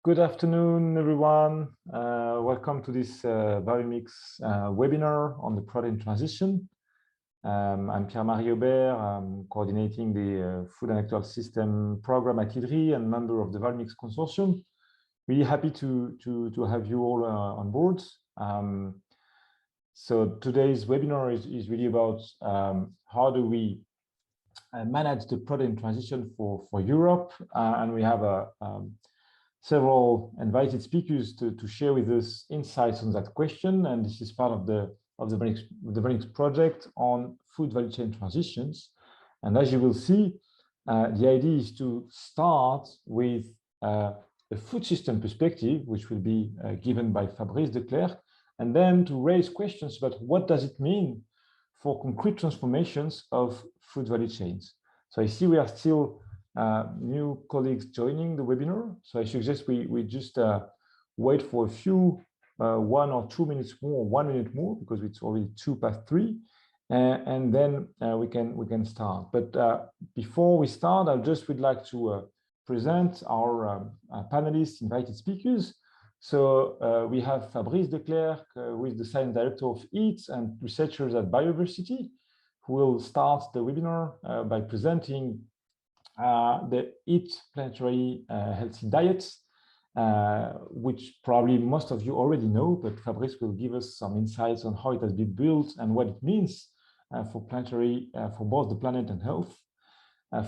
Good afternoon, everyone. Welcome to this VALUMICS webinar on the protein transition. I'm Pierre-Marie Aubert. I'm coordinating the Food and Actual System program at IDRI and member of the VALUMICS consortium. Really happy to have you all on board. So today's webinar is really about how do we manage the protein transition for Europe, and we have several invited speakers to share with us insights on that question, and this is part of the VALUMICS project on food value chain transitions. And as you will see, the idea is to start with a food system perspective, which will be given by Fabrice de Klerk, and then to raise questions about what does it mean for concrete transformations of food value chains. So I see we are still new colleagues joining the webinar. So I suggest we just wait for a few, 1 or 2 minutes more, 1 minute more, because it's already 3:02, and then we can start. But before we start, I just would like to present our panelists, invited speakers. So we have Fabrice de Klerk, who is the science director of EAT and researchers at Biodiversity, who will start the webinar by presenting the EAT planetary healthy diets, which probably most of you already know, but Fabrice will give us some insights on how it has been built and what it means for planetary, for both the planet and health.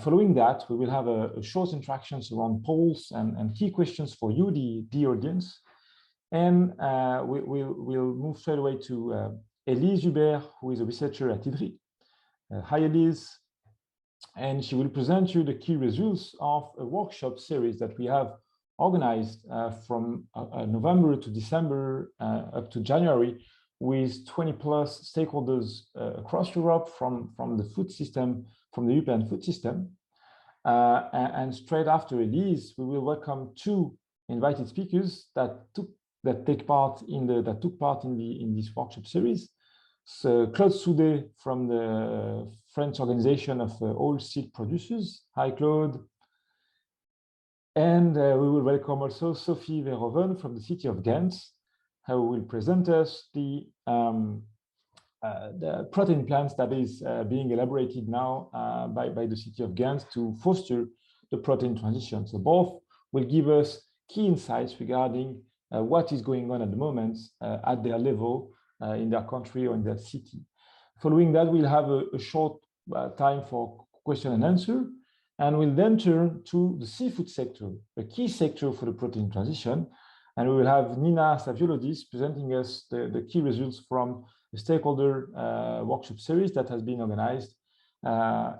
Following that, we will have a short interactions around polls and key questions for you, the audience. And we'll move straight away to Elise Hubert, who is a researcher at IDRI. Hi, Elise. And she will present you the key results of a workshop series that we have organized from November to December up to January with 20+ stakeholders across Europe from the food system, from the European food system. And straight after Elise, we will welcome 2 invited speakers that took part in this workshop series. So Claude Soudet from the French organization of oilseed producers. Hi, Claude. And we will welcome also Sophie Verhoeven from the city of Ghent, who will present us the protein plans that is being elaborated now by the city of Ghent to foster the protein transition. So both will give us key insights regarding what is going on at the moment at their level in their country or in their city. Following that, we'll have a short time for question and answer, and we'll then turn to the seafood sector, a key sector for the protein transition. And we will have Nina Saviolodis presenting us the key results from the stakeholder workshop series that has been organized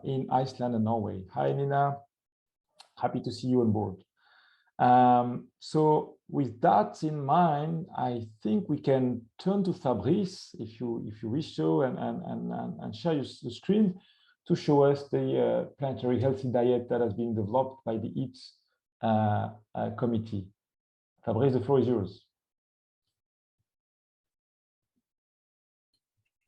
in Iceland and Norway. Hi, Nina. Happy to see you on board. So with that in mind, I think we can turn to Fabrice, if you wish so, and share your screen to show us the planetary healthy diet that has been developed by the EAT committee. Fabrice, the floor is yours.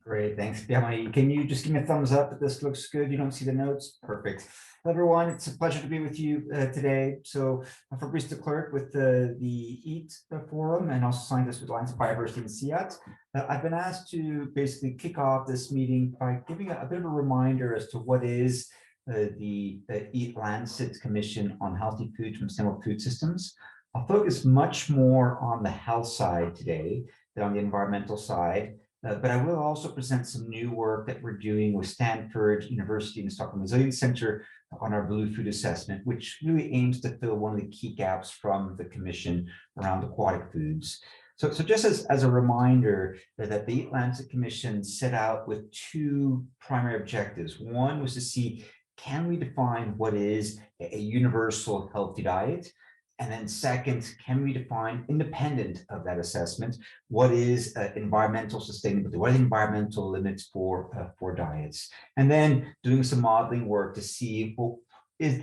Great, thanks, Pierre-Marie. Can you just give me a thumbs up if this looks good? You don't see the notes? Perfect. Hello, everyone. It's a pleasure to be with you today. So I'm Fabrice de Klerk with the EAT forum and also scientist with Alliance of Biodiversity and SEAT. I've been asked to basically kick off this meeting by giving a bit of a reminder as to what is the EAT Lancet Commission on Healthy Food from Sustainable Food Systems. I'll focus much more on the health side today than on the environmental side. But I will also present some new work that we're doing with Stanford University and the Stockholm Resilience Center on our blue food assessment, which really aims to fill one of the key gaps from the Commission around aquatic foods. So just as a reminder that the EAT Lancet Commission set out with 2 primary objectives. One was to see, can we define what is a universal healthy diet? And then second, can we define, independent of that assessment, what is environmental sustainability? What are the environmental limits for diets? And then doing some modeling work to see, well,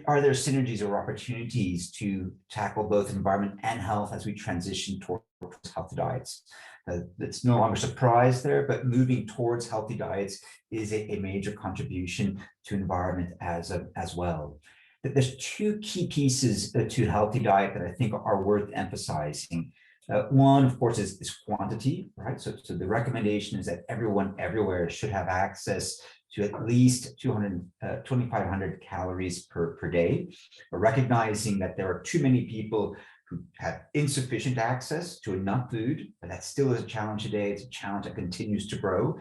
are there synergies or opportunities to tackle both environment and health as we transition towards healthy diets? It's no longer a surprise there, but moving towards healthy diets is a major contribution to environment as well. There's two key pieces to healthy diet that I think are worth emphasizing. One, of course, is quantity, right? So the recommendation is that everyone everywhere should have access to at least 2,500 calories per day, recognizing that there are too many people who have insufficient access to enough food, but that still is a challenge today. It's a challenge that continues to grow.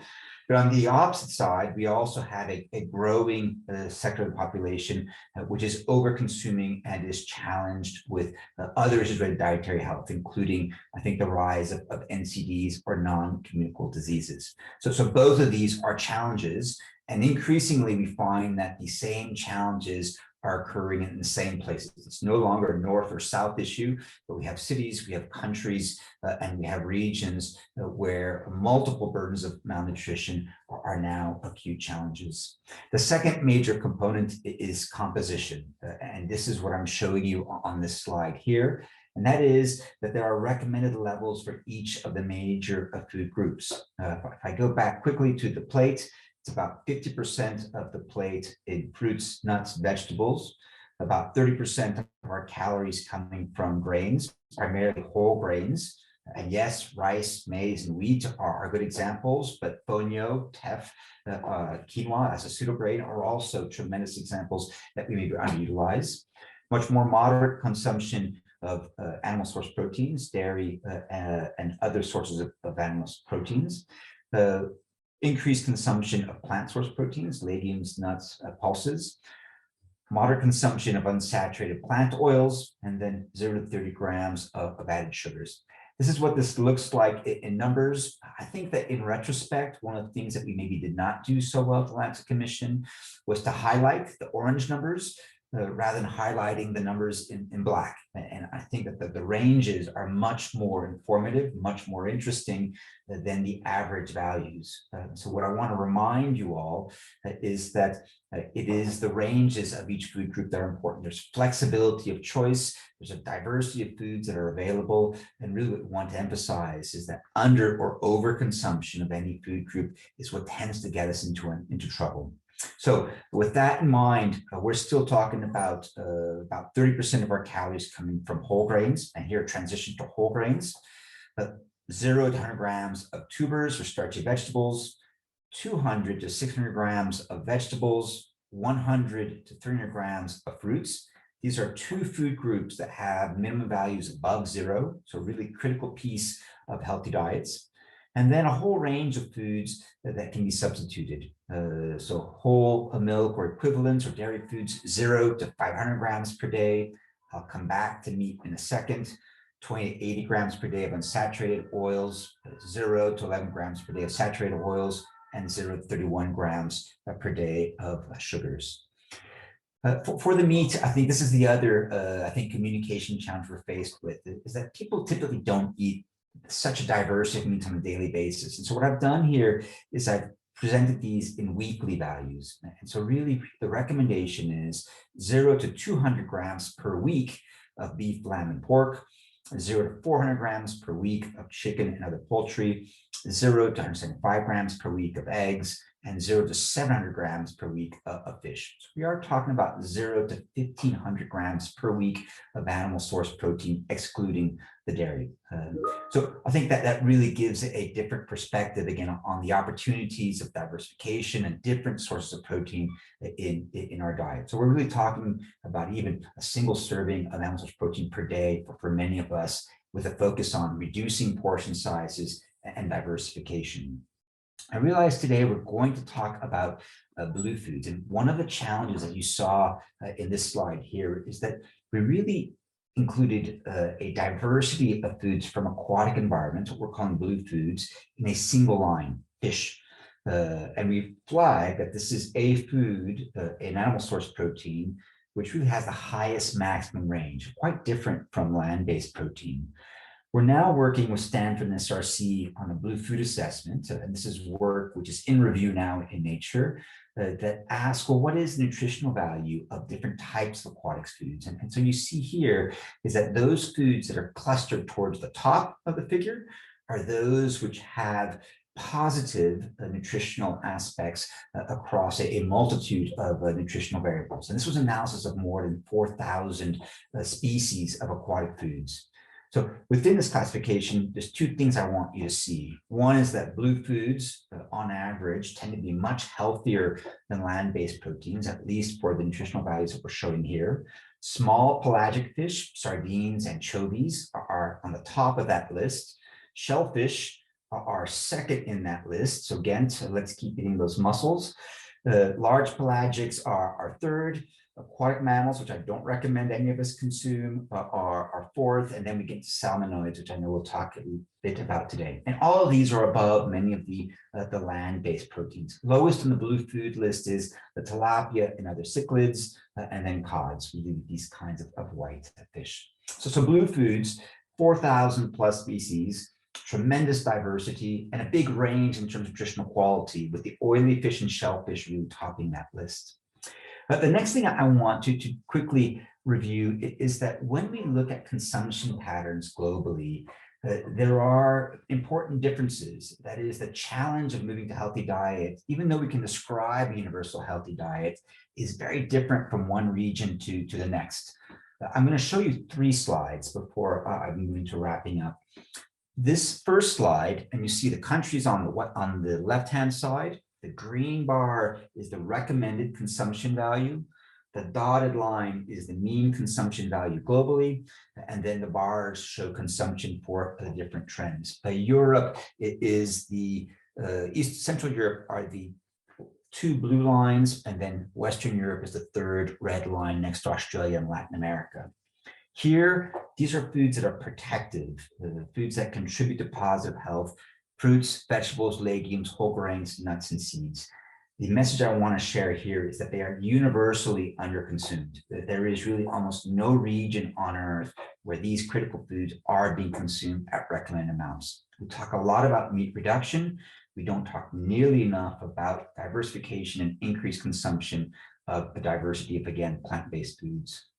But on the opposite side, we also have a growing sector of the population, which is over-consuming and is challenged with other issues with dietary health, including, I think, the rise of NCDs or non-communicable diseases. So both of these are challenges, and increasingly we find that the same challenges are occurring in the same places. It's no longer a north or south issue, but we have cities, we have countries, and we have regions where multiple burdens of malnutrition are now acute challenges. The second major component is composition, and this is what I'm showing you on this slide here. And that is that there are recommended levels for each of the major food groups. If I go back quickly to the plate, it's about 50% of the plate in fruits, nuts, vegetables, about 30% of our calories coming from grains, primarily whole grains. And yes, rice, maize, and wheat are good examples, but fonio, teff, quinoa as a pseudograin are also tremendous examples that we may underutilize. Much more moderate consumption of animal source proteins, dairy, and other sources of animal proteins. Increased consumption of plant source proteins, legumes, nuts, pulses, moderate consumption of unsaturated plant oils, and then 0 to 30 grams of added sugars. This is what this looks like in numbers. I think that in retrospect, one of the things that we maybe did not do so well at the Lancet Commission was to highlight the orange numbers rather than highlighting the numbers in black. And I think that the ranges are much more informative, much more interesting than the average values. So what I want to remind you all is that it is the ranges of each food group that are important. There's flexibility of choice. There's a diversity of foods that are available. And really what we want to emphasize is that under or overconsumption of any food group is what tends to get us into trouble. So with that in mind, we're still talking about 30% of our calories coming from whole grains, and here transition to whole grains, 0 to 100 grams of tubers or starchy vegetables, 200 to 600 grams of vegetables, 100 to 300 grams of fruits. These are two food groups that have minimum values above 0, so really critical piece of healthy diets. And then a whole range of foods that can be substituted. So whole milk or equivalents or dairy foods, 0 to 500 grams per day. I'll come back to meat in a second. 20 to 80 grams per day of unsaturated oils, 0 to 11 grams per day of saturated oils, and 0 to 31 grams per day of sugars. For the meat, I think this is the other, communication challenge we're faced with, is that people typically don't eat such a diversity of meats on a daily basis. And so what I've done here is I've presented these in weekly values. And so really the recommendation is 0 to 200 grams per week of beef, lamb, and pork, 0 to 400 grams per week of chicken and other poultry, 0 to 175 grams per week of eggs, and 0 to 700 grams per week of fish. So we are talking about 0 to 1,500 grams per week of animal source protein, excluding the dairy. So I think that really gives a different perspective, again, on the opportunities of diversification and different sources of protein in our diet. So we're really talking about even a single serving of animal source protein per day for many of us, with a focus on reducing portion sizes and diversification. I realize today we're going to talk about blue foods. And one of the challenges that you saw in this slide here is that we really included a diversity of foods from aquatic environments, what we're calling blue foods, in a single line, fish. And we flag that this is a food, an animal source protein, which really has the highest maximum range, quite different from land-based protein. We're now working with Stanford and SRC on a blue food assessment, and this is work which is in review now in Nature, that asks, well, what is the nutritional value of different types of aquatics foods? And so you see here is that those foods that are clustered towards the top of the figure are those which have positive nutritional aspects across a multitude of nutritional variables. And this was analysis of more than 4,000 species of aquatic foods. So within this classification, there's two things I want you to see. One is that blue foods, on average, tend to be much healthier than land-based proteins, at least for the nutritional values that we're showing here. Small pelagic fish, sardines, anchovies are on the top of that list. Shellfish are second in that list. So again, let's keep eating those mussels. Large pelagics are third. Aquatic mammals, which I don't recommend any of us consume, are fourth. And then we get to salmonoids, which I know we'll talk a bit about today. And all of these are above many of the land-based proteins. Lowest on the blue food list is the tilapia and other cichlids, and then cods, really these kinds of white fish. So blue foods, 4,000 plus species, tremendous diversity, and a big range in terms of nutritional quality, with the oily fish and shellfish really topping that list. But the next thing I want to quickly review is that when we look at consumption patterns globally, there are important differences. That is, the challenge of moving to healthy diets, even though we can describe a universal healthy diet, is very different from one region to the next. I'm going to show you 3 slides before I move into wrapping up. This first slide, and you see the countries on the left-hand side. The green bar is the recommended consumption value. The dotted line is the mean consumption value globally. And then the bars show consumption for the different trends. Europe is the Central Europe are the 2 blue lines, and then Western Europe is the 3rd red line next to Australia and Latin America. Here, these are foods that are protective, foods that contribute to positive health. Fruits, vegetables, legumes, whole grains, nuts, and seeds. The message I want to share here is that they are universally underconsumed. There is really almost no region on Earth where these critical foods are being consumed at recommended amounts. We talk a lot about meat reduction. We don't talk nearly enough about diversification and increased consumption of a diversity of, again, plant-based foods.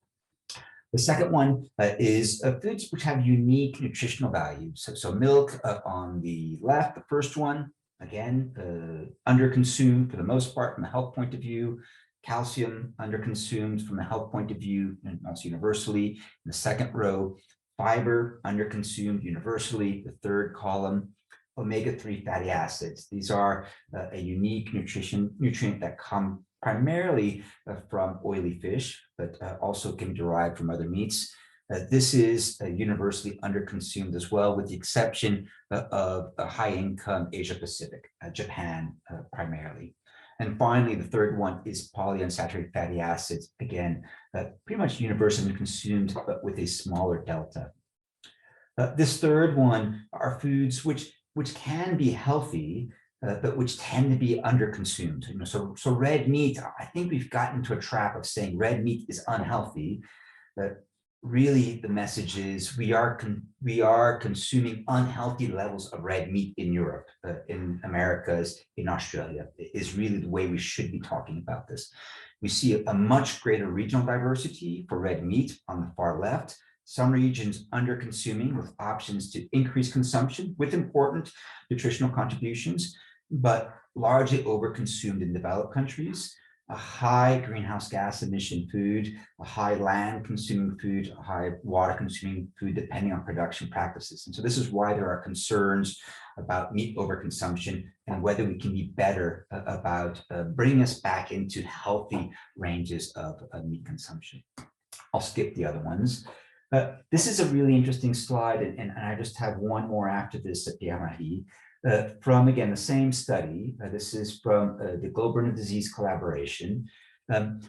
The second one is foods which have unique nutritional values. So milk on the left, the first one, again, underconsumed for the most part from a health point of view. Calcium, underconsumed from a health point of view, and also universally. In the second row, fiber, underconsumed universally. The third column, omega-3 fatty acids. These are a unique nutrient that come primarily from oily fish, but also can be derived from other meats. This is universally underconsumed as well, with the exception of high-income Asia-Pacific, Japan primarily. And finally, the third one is polyunsaturated fatty acids, again, pretty much universally consumed, but with a smaller delta. This third one are foods which can be healthy, but which tend to be underconsumed. So red meat, I think we've gotten into a trap of saying red meat is unhealthy. But really, the message is we are consuming unhealthy levels of red meat in Europe, in Americas, in Australia. Is really the way we should be talking about this. We see a much greater regional diversity for red meat on the far left. Some regions under consuming with options to increase consumption with important nutritional contributions, but largely overconsumed in developed countries. A high greenhouse gas emission food, a high land consuming food, a high water consuming food, depending on production practices. And so this is why there are concerns about meat overconsumption and whether we can be better about bringing us back into healthy ranges of meat consumption. I'll skip the other ones. This is a really interesting slide, and I just have one more after this at Pierre-Marie. From, again, the same study. This is from the Global Burden of Disease collaboration,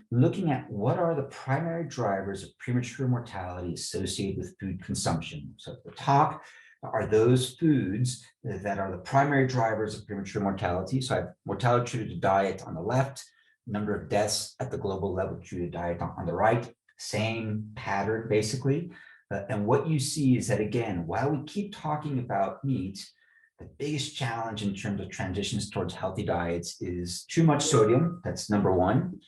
looking at what are the primary drivers of premature mortality associated with food consumption. So at the top are those foods that are the primary drivers of premature mortality. So I have mortality attributed to diet on the left, number of deaths at the global level attributed to diet on the right. Same pattern, basically. And what you see is that, again, while we keep talking about meat, the biggest challenge in terms of transitions towards healthy diets is too much sodium. That's number one.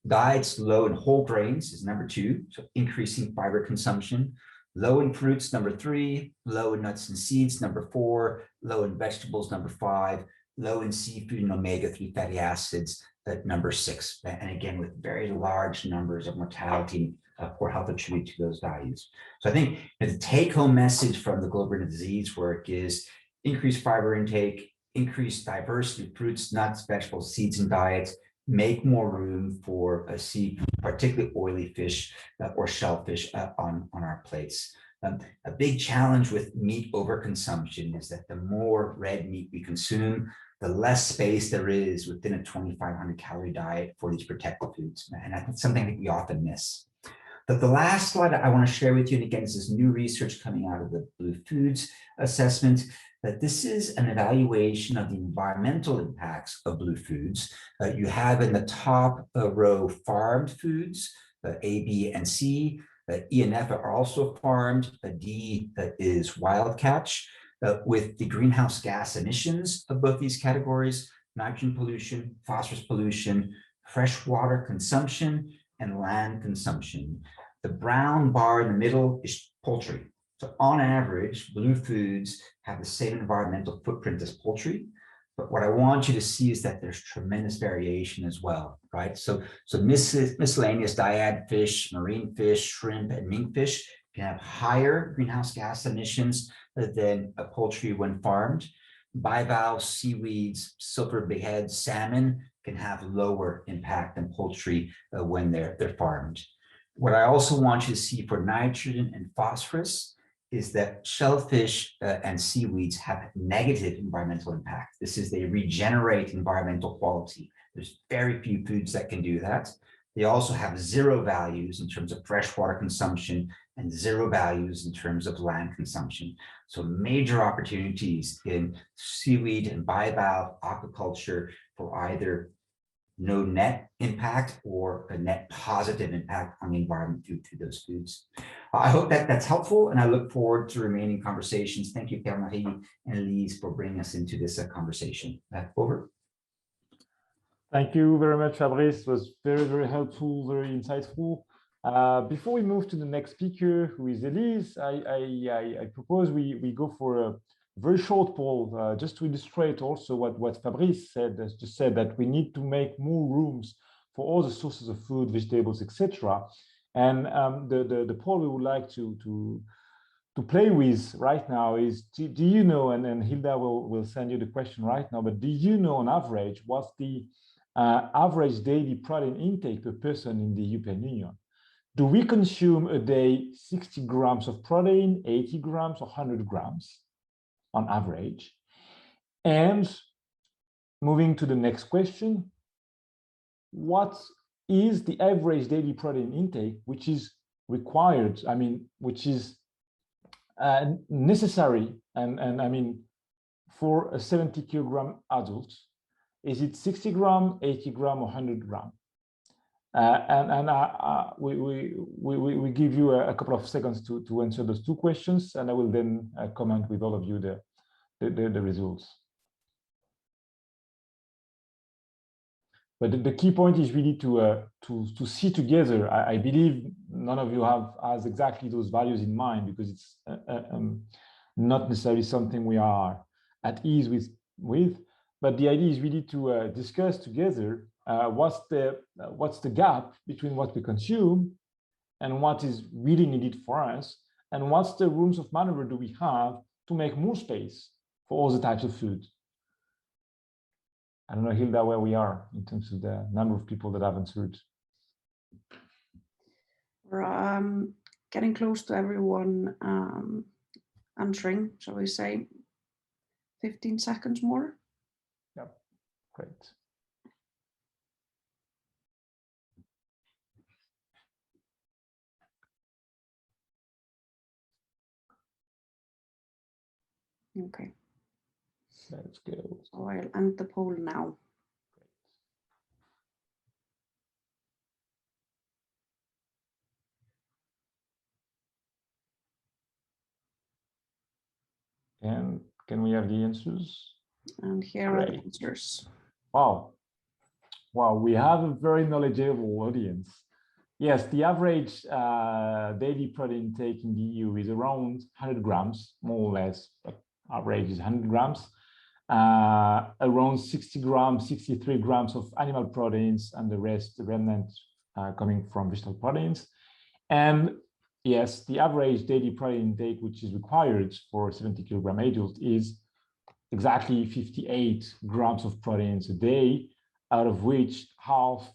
Diets low in whole grains is number two. So increasing fiber consumption. Low in fruits, number 3, low in nuts and seeds, number 4, low in vegetables, number 5, low in seafood and omega-3 fatty acids at number 6. And again, with very large numbers of mortality poor health attributed to those values. So I think the take-home message from the global disease work is increase fiber intake, increase diversity of fruits, nuts, vegetables, seeds, and diets, make more room for seafood, particularly oily fish or shellfish on our plates. A big challenge with meat overconsumption is that the more red meat we consume, the less space there is within a 2,500 calorie diet for these protected foods. And that's something that we often miss. But the last slide I want to share with you, and again, this is new research coming out of the Blue Foods assessment, that this is an evaluation of the environmental impacts of blue foods. You have in the top row farmed foods, A, B, and C. E and F are also farmed. D is wild catch. With the greenhouse gas emissions of both these categories, nitrogen pollution, phosphorus pollution, freshwater consumption, and land consumption. The brown bar in the middle is poultry. So on average, blue foods have the same environmental footprint as poultry. But what I want you to see is that there's tremendous variation as well, right? So miscellaneous dyad fish, marine fish, shrimp, and mink fish can have higher greenhouse gas emissions than a poultry when farmed. Bivalves, seaweeds, silver bighead, salmon can have lower impact than poultry when they're farmed. What I also want you to see for nitrogen and phosphorus is that shellfish and seaweeds have negative environmental impact. This is they regenerate environmental quality. There's very few foods that can do that. They also have zero values in terms of freshwater consumption and zero values in terms of land consumption. So major opportunities in seaweed and bivalve aquaculture for either no net impact or a net positive impact on the environment due to those foods. I hope that that's helpful, and I look forward to remaining conversations. Thank you, Pierre-Marie and Elise, for bringing us into this conversation. Over. Thank you very much, Fabrice. It was very, very helpful, very insightful. Before we move to the next speaker, who is Elise, I propose we go for a very short poll, just to illustrate also what Fabrice just said, that we need to make more rooms for all the sources of food, vegetables, etc. And the poll we would like to play with right now is, do you know, and Hilda will send you the question right now, but do you know on average what's the average daily protein intake per person in the European Union? Do we consume a day 60 grams of protein, 80 grams, or 100 grams on average? And moving to the next question, what is the average daily protein intake which is required, which is necessary, and I mean, for a 70 kilogram adult? Is it 60 gram, 80 gram, or 100 gram? We give you a couple of seconds to answer those two questions, and I will then comment with all of you the results. But the key point is really to see together. I believe none of you has exactly those values in mind, because it's not necessarily something we are at ease with. But the idea is really to discuss together what's the gap between what we consume and what is really needed for us, and what's the rooms of maneuver do we have to make more space for all the types of food. I don't know, Hilda, where we are in terms of the number of people that have answered. We're getting close to everyone answering, shall we say 15 seconds more? Yep, great. Okay. Let's go. So I'll end the poll now. And can we have the answers? And here are the answers. Wow. Wow, we have a very knowledgeable audience. Yes, the average daily protein intake in the EU is around 100 grams, more or less, but average is 100 grams. Around 60 grams, 63 grams of animal proteins, and the rest, the remnant, coming from vegetable proteins. And yes, the average daily protein intake, which is required for a 70 kilogram adult, is exactly 58 grams of proteins a day, out of which half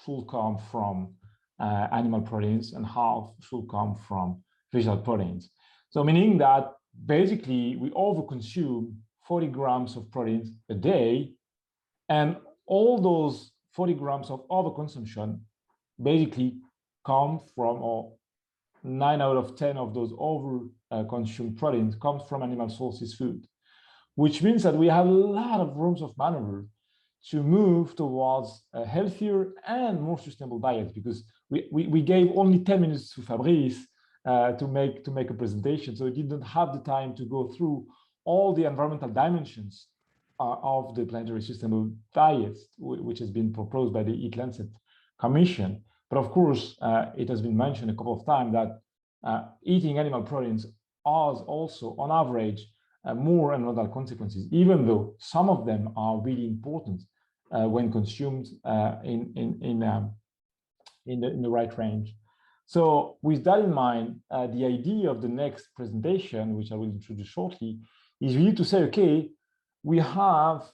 should come from animal proteins and half should come from vegetable proteins. So meaning that basically we overconsume 40 grams of proteins a day, and all those 40 grams of overconsumption basically come from, or 9 out of 10 of those overconsumed proteins comes from animal sources food, which means that we have a lot of rooms of maneuver to move towards a healthier and more sustainable diet, because we gave only 10 minutes to Fabrice to make a presentation, so he didn't have the time to go through all the environmental dimensions of the planetary sustainable diet, which has been proposed by the Eat Lancet Commission. But of course, it has been mentioned a couple of times that eating animal proteins has also, on average, more environmental consequences, even though some of them are really important when consumed in the right range. So with that in mind, the idea of the next presentation, which I will introduce shortly, is really to say, okay, we have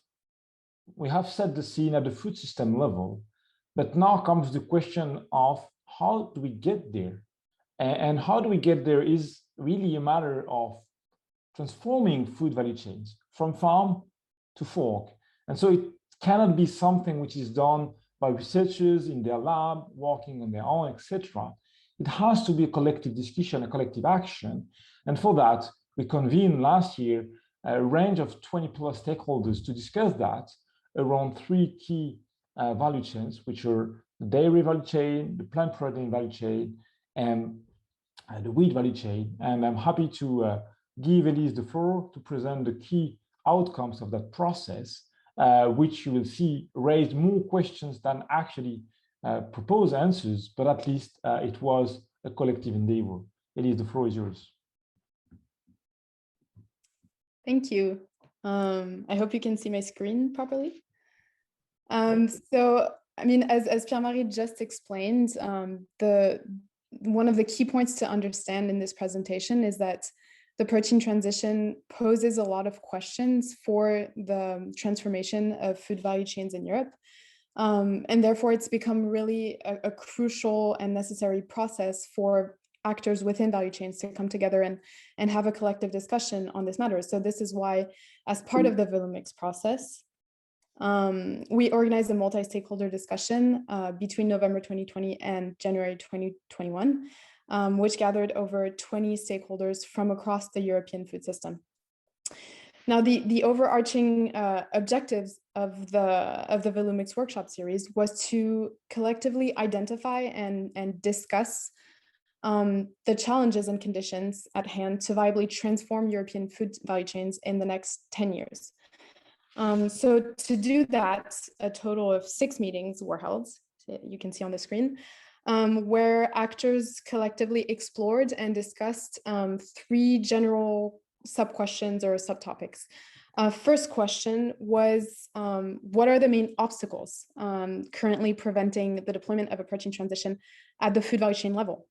set the scene at the food system level, but now comes the question of how do we get there? And how do we get there is really a matter of transforming food value chains from farm to fork. And so it cannot be something which is done by researchers in their lab, working on their own, etc. It has to be a collective discussion, a collective action. And for that, we convened last year a range of 20 plus stakeholders to discuss that around 3 key value chains, which are the dairy value chain, the plant protein value chain, and the wheat value chain. And I'm happy to give Elise the floor to present the key outcomes of that process, which you will see raised more questions than actually propose answers, but at least it was a collective endeavor. Elise, the floor is yours. Thank you. I hope you can see my screen properly. So, I mean, as Pierre-Marie just explained, one of the key points to understand in this presentation is that the protein transition poses a lot of questions for the transformation of food value chains in Europe. And therefore, it's become really a crucial and necessary process for actors within value chains to come together and have a collective discussion on this matter. So this is why, as part of the VALUMICS process, we organized a multi-stakeholder discussion between November 2020 and January 2021, which gathered over 20 stakeholders from across the European food system. Now, the overarching objectives of the VALUMICS workshop series was to collectively identify and discuss the challenges and conditions at hand to viably transform European food value chains in the next 10 years. So to do that, a total of 6 meetings were held, you can see on the screen, where actors collectively explored and discussed 3 general sub-questions or subtopics. First question was, what are the main obstacles currently preventing the deployment of a protein transition at the food value chain level?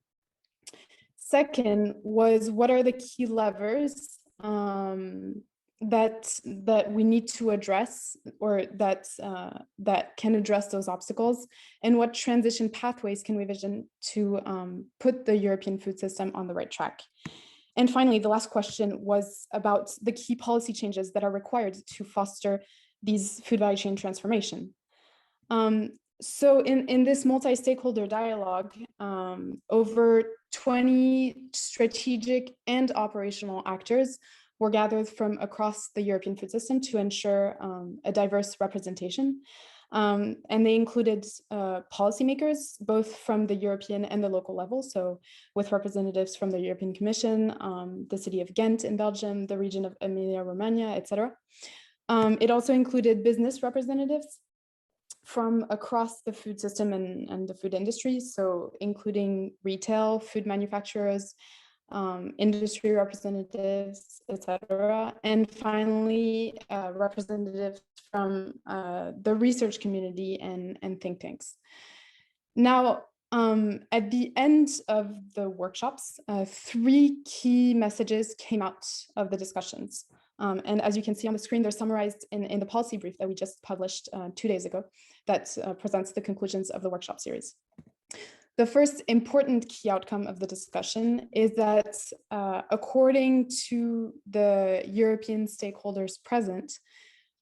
Second was, what are the key levers that we need to address, or that can address those obstacles, and what transition pathways can we envision to put the European food system on the right track? And finally, the last question was about the key policy changes that are required to foster these food value chain transformation. So in this multi-stakeholder dialogue, over 20 strategic and operational actors were gathered from across the European food system to ensure a diverse representation. And they included policymakers, both from the European and the local level, so with representatives from the European Commission, the city of Ghent in Belgium, the region of Emilia-Romagna, etc. It also included business representatives, from across the food system and the food industry, so including retail, food manufacturers, industry representatives, etc. And finally, representatives from the research community and think tanks. Now, at the end of the workshops, 3 key messages came out of the discussions. And as you can see on the screen, they're summarized in the policy brief that we just published 2 days ago that presents the conclusions of the workshop series. The first important key outcome of the discussion is that according to the European stakeholders present,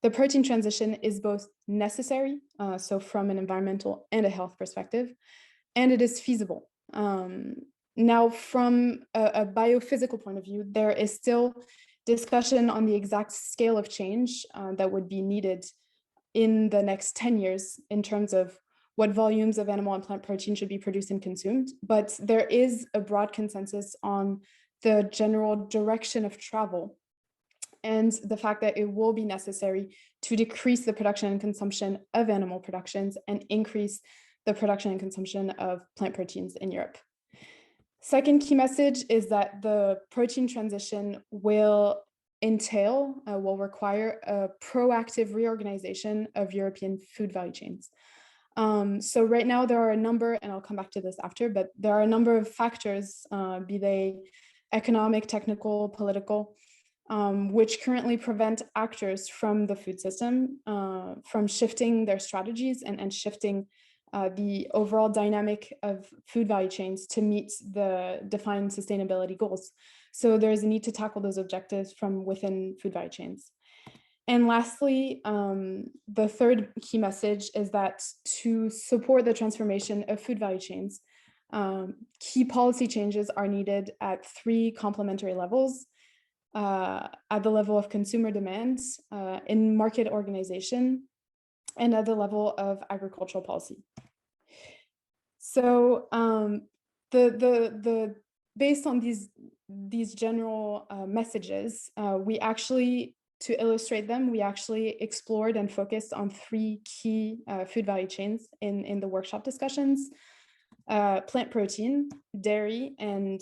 the protein transition is both necessary, so from an environmental and a health perspective, and it is feasible. Now, from a biophysical point of view, there is still discussion on the exact scale of change that would be needed in the next 10 years in terms of what volumes of animal and plant protein should be produced and consumed. But there is a broad consensus on the general direction of travel and the fact that it will be necessary to decrease the production and consumption of animal productions and increase the production and consumption of plant proteins in Europe. Second key message is that the protein transition will require a proactive reorganization of European food value chains. So right now there are a number, and I'll come back to this after, but there are a number of factors, be they economic, technical, political, which currently prevent actors from the food system from shifting their strategies and shifting the overall dynamic of food value chains to meet the defined sustainability goals. So there is a need to tackle those objectives from within food value chains. And lastly, the third key message is that to support the transformation of food value chains, key policy changes are needed at 3 complementary levels. At the level of consumer demands, in market organization, and at the level of agricultural policy. So based on these general messages, we actually, to illustrate them, we actually explored and focused on 3 key food value chains in the workshop discussions: plant protein, dairy, and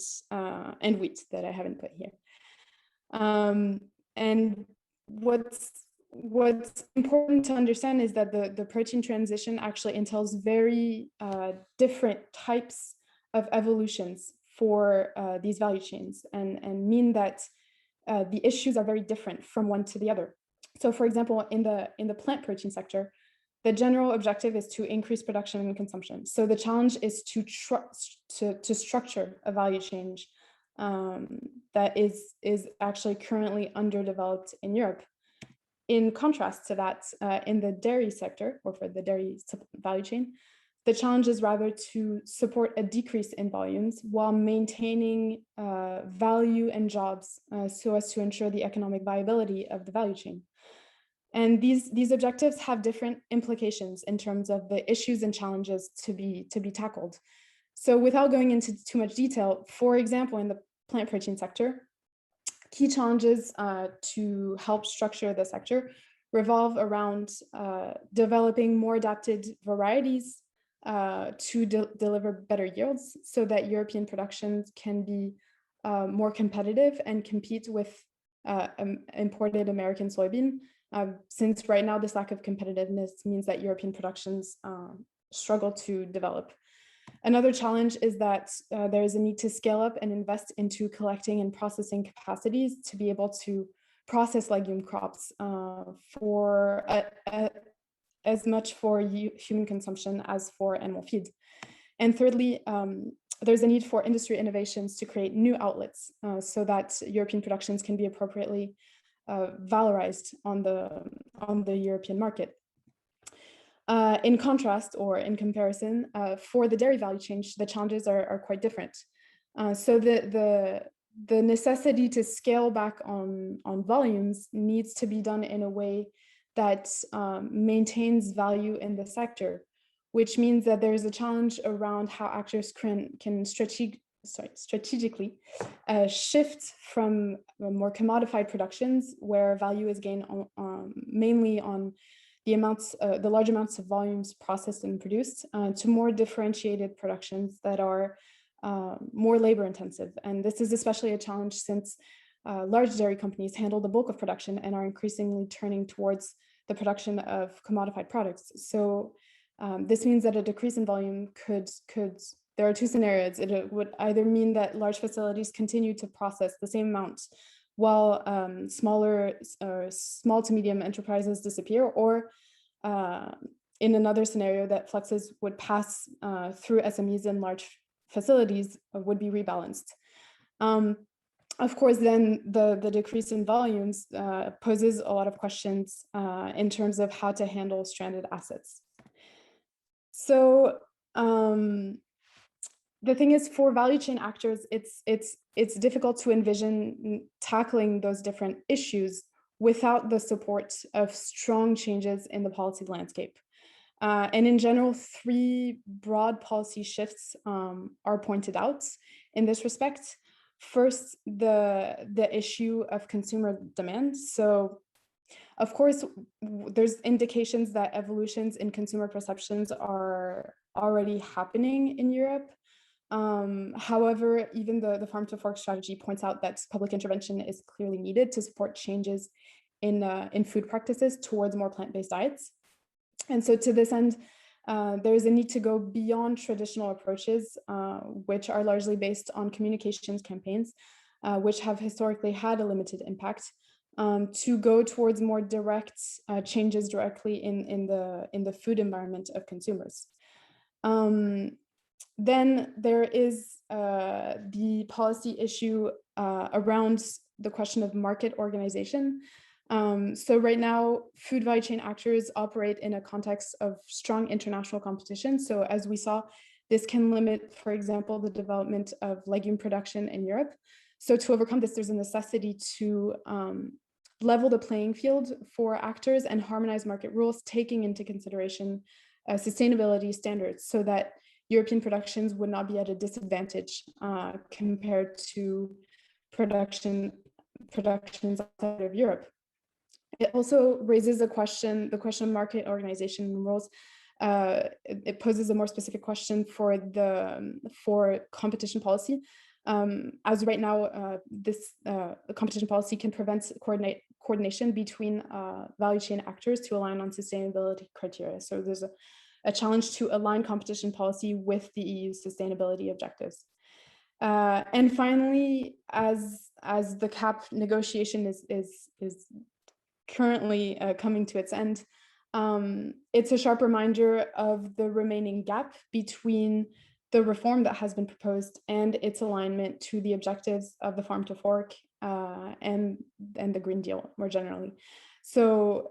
wheat that I haven't put here. And what's important to understand is that the protein transition actually entails very different types of evolutions for these value chains and mean that the issues are very different from one to the other. So for example, in the plant protein sector, the general objective is to increase production and consumption. So the challenge is to structure a value chain that is actually currently underdeveloped in Europe. In contrast to that, in the dairy sector, or for the dairy value chain, the challenge is rather to support a decrease in volumes while maintaining value and jobs so as to ensure the economic viability of the value chain. And these objectives have different implications in terms of the issues and challenges to be tackled. So without going into too much detail, for example, in the plant protein sector, key challenges to help structure the sector revolve around developing more adapted varieties to deliver better yields so that European productions can be more competitive and compete with imported American soybean, since right now this lack of competitiveness means that European productions struggle to develop. Another challenge is that there is a need to scale up and invest into collecting and processing capacities to be able to process legume crops for as much for human consumption as for animal feed. And thirdly, there's a need for industry innovations to create new outlets so that European productions can be appropriately valorized on the European market. In contrast, or in comparison, for the dairy value chain, the challenges are quite different. So the necessity to scale back on volumes needs to be done in a way that maintains value in the sector, which means that there is a challenge around how actors can strategically shift from more commodified productions where value is gained mainly on the large amounts of volumes processed and produced to more differentiated productions that are more labor intensive. And this is especially a challenge since large dairy companies handle the bulk of production and are increasingly turning towards the production of commodified products. So this means that a decrease in volume there are two scenarios. It would either mean that large facilities continue to process the same amount while small to medium enterprises disappear, or in another scenario that fluxes would pass through SMEs and large facilities would be rebalanced. Of course, then the decrease in volumes poses a lot of questions in terms of how to handle stranded assets. So the thing is, for value chain actors, it's difficult to envision tackling those different issues without the support of strong changes in the policy landscape. And in general, three broad policy shifts are pointed out in this respect. First, the issue of consumer demand. So, of course, there's indications that evolutions in consumer perceptions are already happening in Europe. However, even the Farm2Fork strategy points out that public intervention is clearly needed to support changes in food practices towards more plant-based diets. And so to this end, there is a need to go beyond traditional approaches, which are largely based on communications campaigns, which have historically had a limited impact, to go towards more direct changes directly in the food environment of consumers. Then there is the policy issue around the question of market organization. So right now, food value chain actors operate in a context of strong international competition. So as we saw, this can limit, for example, the development of legume production in Europe. So to overcome this, there's a necessity to level the playing field for actors and harmonize market rules, taking into consideration sustainability standards so that European productions would not be at a disadvantage compared to productions outside of Europe. It also raises the question of market organization rules. It poses a more specific question for competition policy. As right now, this competition policy can prevent coordination between value chain actors to align on sustainability criteria. So there's a challenge to align competition policy with the EU's sustainability objectives. And finally, as the CAP negotiation is currently coming to its end, it's a sharp reminder of the remaining gap between the reform that has been proposed and its alignment to the objectives of the Farm2Fork and the Green Deal more generally. So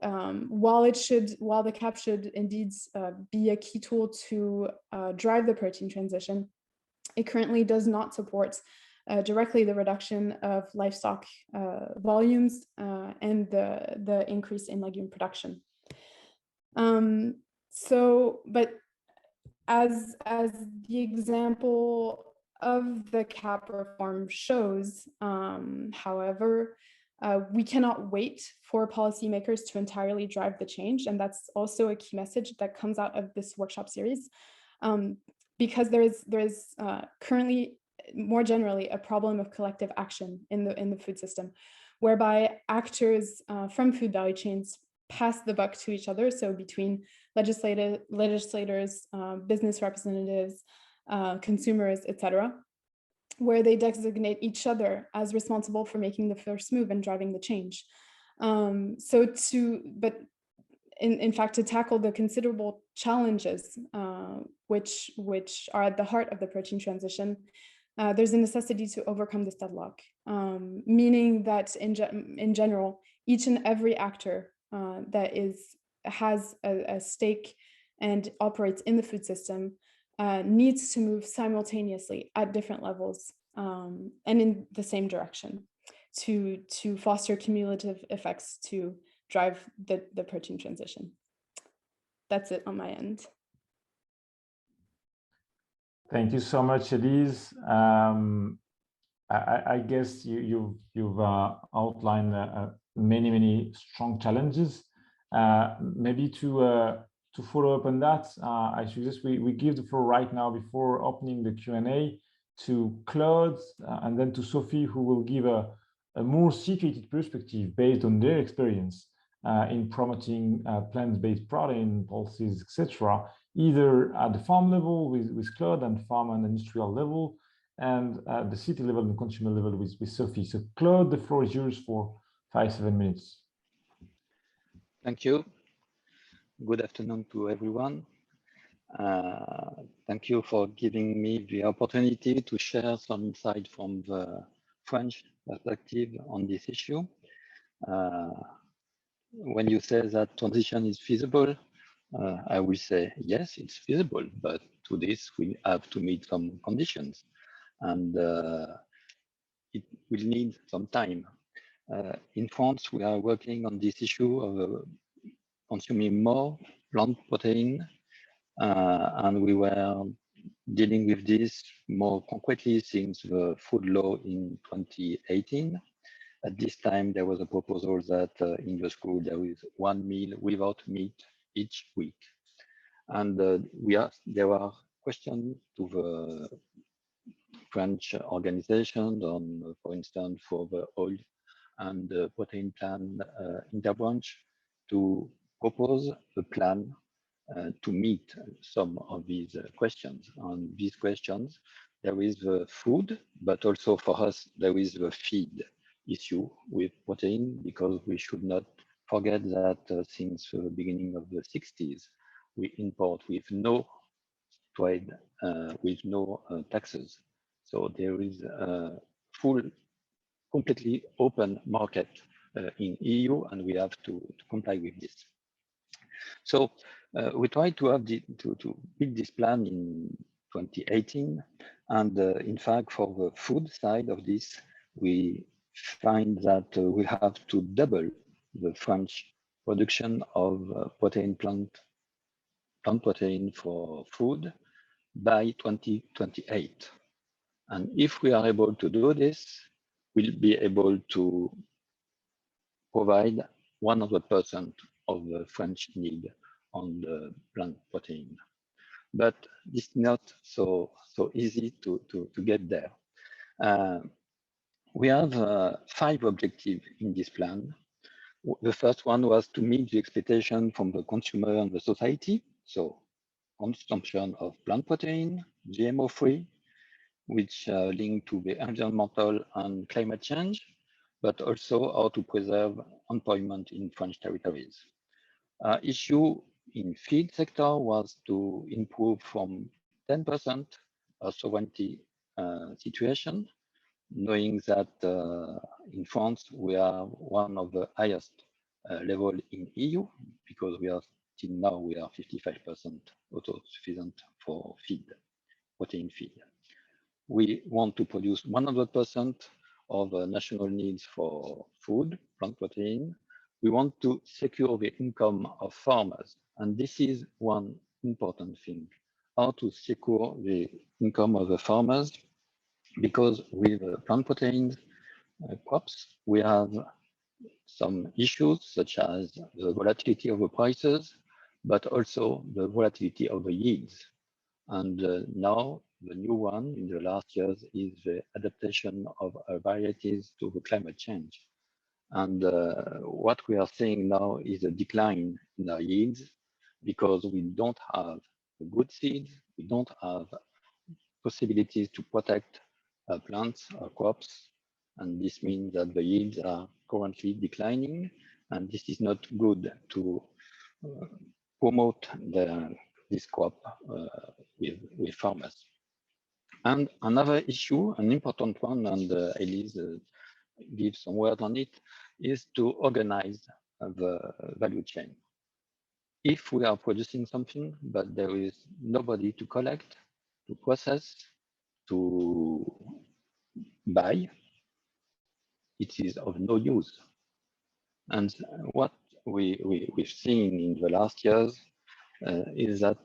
while the CAP should indeed be a key tool to drive the protein transition, it currently does not support directly the reduction of livestock volumes and the increase in legume production. But as the example of the CAP reform shows, however, we cannot wait for policymakers to entirely drive the change. And that's also a key message that comes out of this workshop series, because there is currently, more generally, a problem of collective action in the food system, whereby actors from food value chains pass the buck to each other. So between legislators, business representatives, consumers, etc., where they designate each other as responsible for making the first move and driving the change. But in fact, to tackle the considerable challenges which are at the heart of the protein transition, there's a necessity to overcome this deadlock, meaning that in general, each and every actor that has a stake and operates in the food system needs to move simultaneously at different levels and in the same direction to foster cumulative effects to drive the protein transition. That's it on my end. Thank you so much, Elise. I guess you've outlined many strong challenges, Maybe to follow up on that, I suggest we give the floor right now before opening the Q&A to Claude and then to Sophie, who will give a more situated perspective based on their experience in promoting plant-based protein policies, etc., either at the farm level with Claude and farm and industrial level, and at the city level and consumer level with Sophie. So Claude, the floor is yours for 5-7 minutes. Thank you. Good afternoon to everyone. Thank you for giving me the opportunity to share some insight from the French perspective on this issue. When you say that transition is feasible, I will say, yes, it's feasible, but to this, we have to meet some conditions, and it will need some time. In France, we are working on this issue of consuming more plant protein, and we were dealing with this more concretely since the food law in 2018. At this time, there was a proposal that in the school there is one meal without meat each week, and there are questions to the French organizations on, for instance, for the oil and the protein plan interbranch to propose a plan to meet some of these questions. On these questions, there is the food, but also for us, there is the feed issue with protein, because we should not forget that since the beginning of the 60s, we import with no trade, with no taxes. So there is a full, completely open market in EU, and we have to comply with this. So we tried to have to build this plan in 2018, and in fact, for the food side of this, we find that we have to double the French production of plant protein for food by 2028. And if we are able to do this, we'll be able to provide 100% of the French need on the plant protein. But it's not so easy to get there. We have 5 objectives in this plan. The first one was to meet the expectation from the consumer and the society. So consumption of plant protein, GMO-free, which link to the environmental and climate change, but also how to preserve employment in French territories. Issue in feed sector was to improve from 10% sovereignty situation, knowing that in France, we are one of the highest level in EU, because we are till now, we are 55% autosufficient for feed, protein feed. We want to produce 100% of national needs for food, plant protein. We want to secure the income of farmers. And this is one important thing, how to secure the income of the farmers, because with plant protein crops, we have some issues such as the volatility of the prices, but also the volatility of the yields. And now the new one in the last years is the adaptation of varieties to the climate change. And what we are seeing now is a decline in our yields, because we don't have good seeds, we don't have possibilities to protect plants or crops. And this means that the yields are currently declining, and this is not good to promote this crop with farmers. And another issue, an important one, and Elise gives some word on it, is to organize the value chain. If we are producing something, but there is nobody to collect, to process, to buy, it is of no use. And what we've seen in the last years is that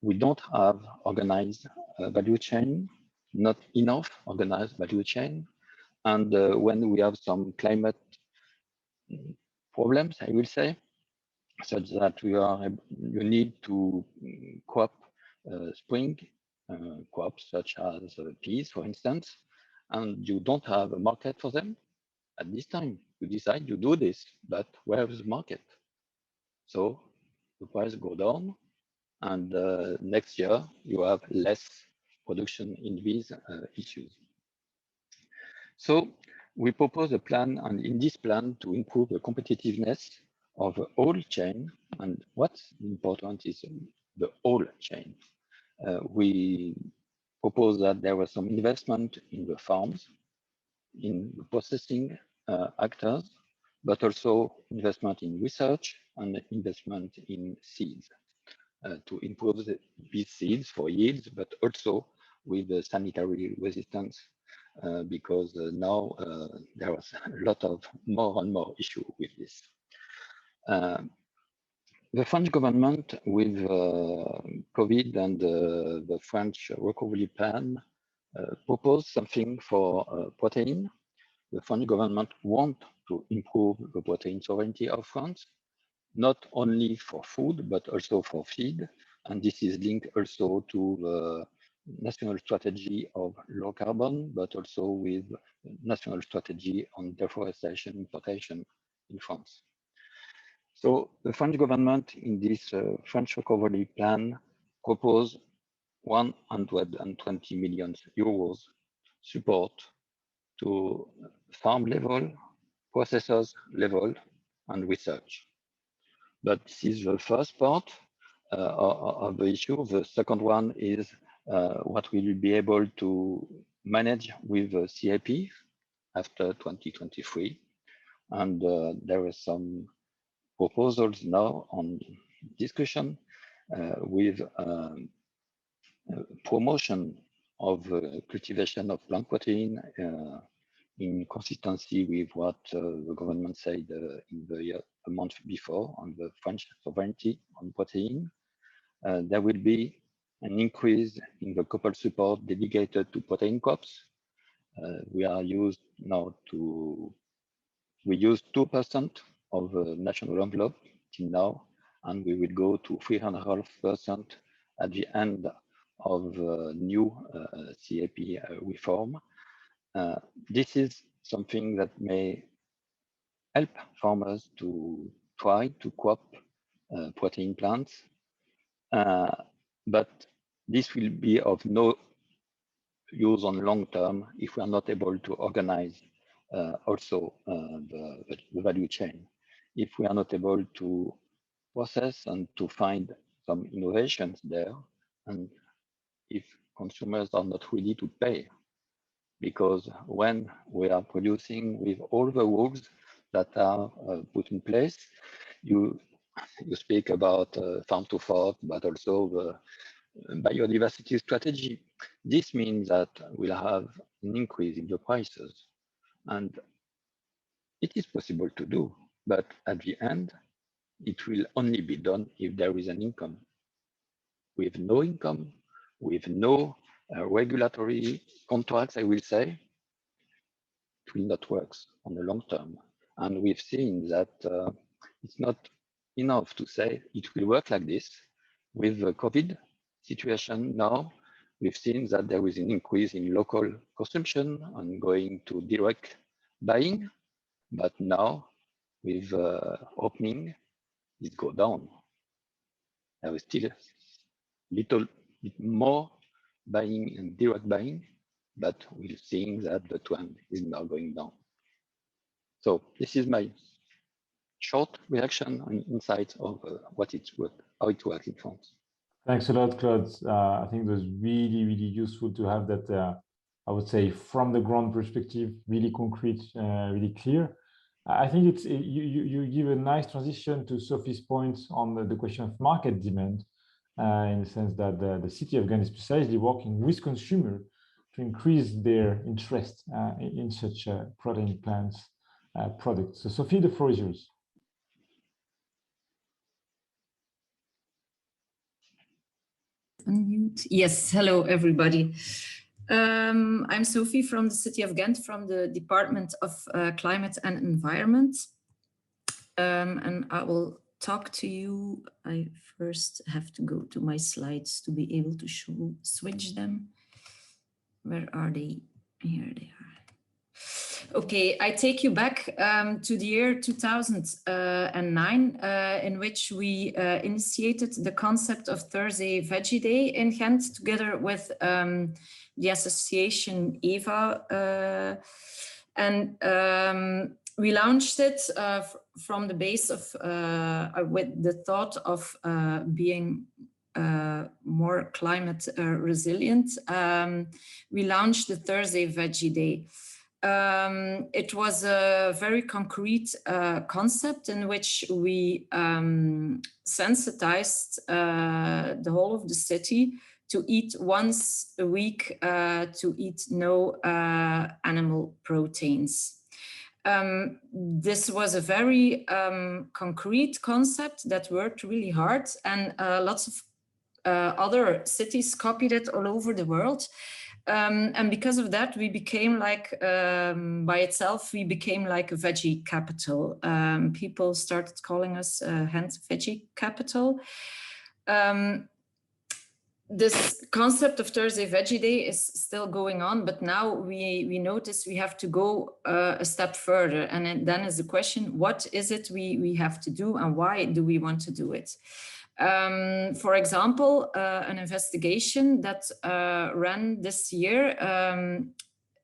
we don't have organized value chain, not enough organized value chain. And when we have some climate problems, I will say, such that you need to crop spring crops such as peas, for instance, and you don't have a market for them. At this time, you decide to do this, but where is the market? So the price go down, and next year you have less production in these issues. So we propose a plan, and in this plan to improve the competitiveness of the whole chain. And what's important is the whole chain. We propose that there was some investment in the farms, in the processing actors, but also investment in research and investment in seeds to improve these seeds for yields, but also with the sanitary resistance, because now there was a lot of more and more issue with this. The French government with COVID and the French recovery plan proposed something for protein. The French government wants to improve the protein sovereignty of France, not only for food, but also for feed. And this is linked also to the national strategy of low carbon, but also with national strategy on deforestation importation in France. So the French government in this French recovery plan proposed 120 million euros support to farm level, processors level, and research. But this is the first part of the issue. The second one is what we will be able to manage with the CAP after 2023. And there are some proposals now on discussion with promotion of cultivation of plant protein in consistency with what the government said in the year, a month before on the French sovereignty on protein. There will be an increase in the coupled support dedicated to protein crops. We are used now to, we use 2% of the national envelope till now, and we will go to 3.5% at the end of the new CAP reform. This is something that may help farmers to try to crop protein plants, but this will be of no use on long term if we are not able to organize also the value chain. If we are not able to process and to find some innovations there, and if consumers are not ready to pay, because when we are producing with all the rules that are put in place, you speak about Farm2Fork, but also the biodiversity strategy. This means that we'll have an increase in the prices, and it is possible to do, but at the end, it will only be done if there is an income. With no income, with no regulatory contracts, I will say, it will not work on the long term. And we've seen that it's not enough to say it will work like this. With the COVID situation now, we've seen that there is an increase in local consumption and going to direct buying, but now with opening, it go down. There is still a little bit more buying and direct buying, but we're seeing that the trend is now going down. So this is my short reaction and insight of how it works in France. Thanks a lot, Claude. I think it was really, really useful to have that, I would say, from the ground perspective, really concrete, really clear. I think it's you give a nice transition to Sophie's point on the question of market demand, in the sense that the city of Ghent is precisely working with consumers to increase their interest in such protein plants products. So Sophie, the floor is yours. Unmute. Yes, hello everybody. I'm Sophie from the city of Ghent, from the Department of Climate and Environment. And I will talk to you, I first have to go to my slides to be able to switch them. Where are they? Here they are. Okay, I take you back to the year 2009, in which we initiated the concept of Thursday Veggie Day in Ghent, together with the association EVA. We launched it from the base of, with the thought of being more climate resilient. We launched the Thursday Veggie Day. It was a very concrete concept in which we sensitized the whole of the city to eat once a week, to eat no animal proteins. This was a very concrete concept that worked really hard, and lots of other cities copied it all over the world. And because of that, we became like, by itself, we became like a veggie capital. People started calling us Ghent Veggie Capital. This concept of Thursday Veggie Day is still going on, but now we notice we have to go a step further. And then is the question, what is it we have to do, and why do we want to do it? For example, an investigation that ran this year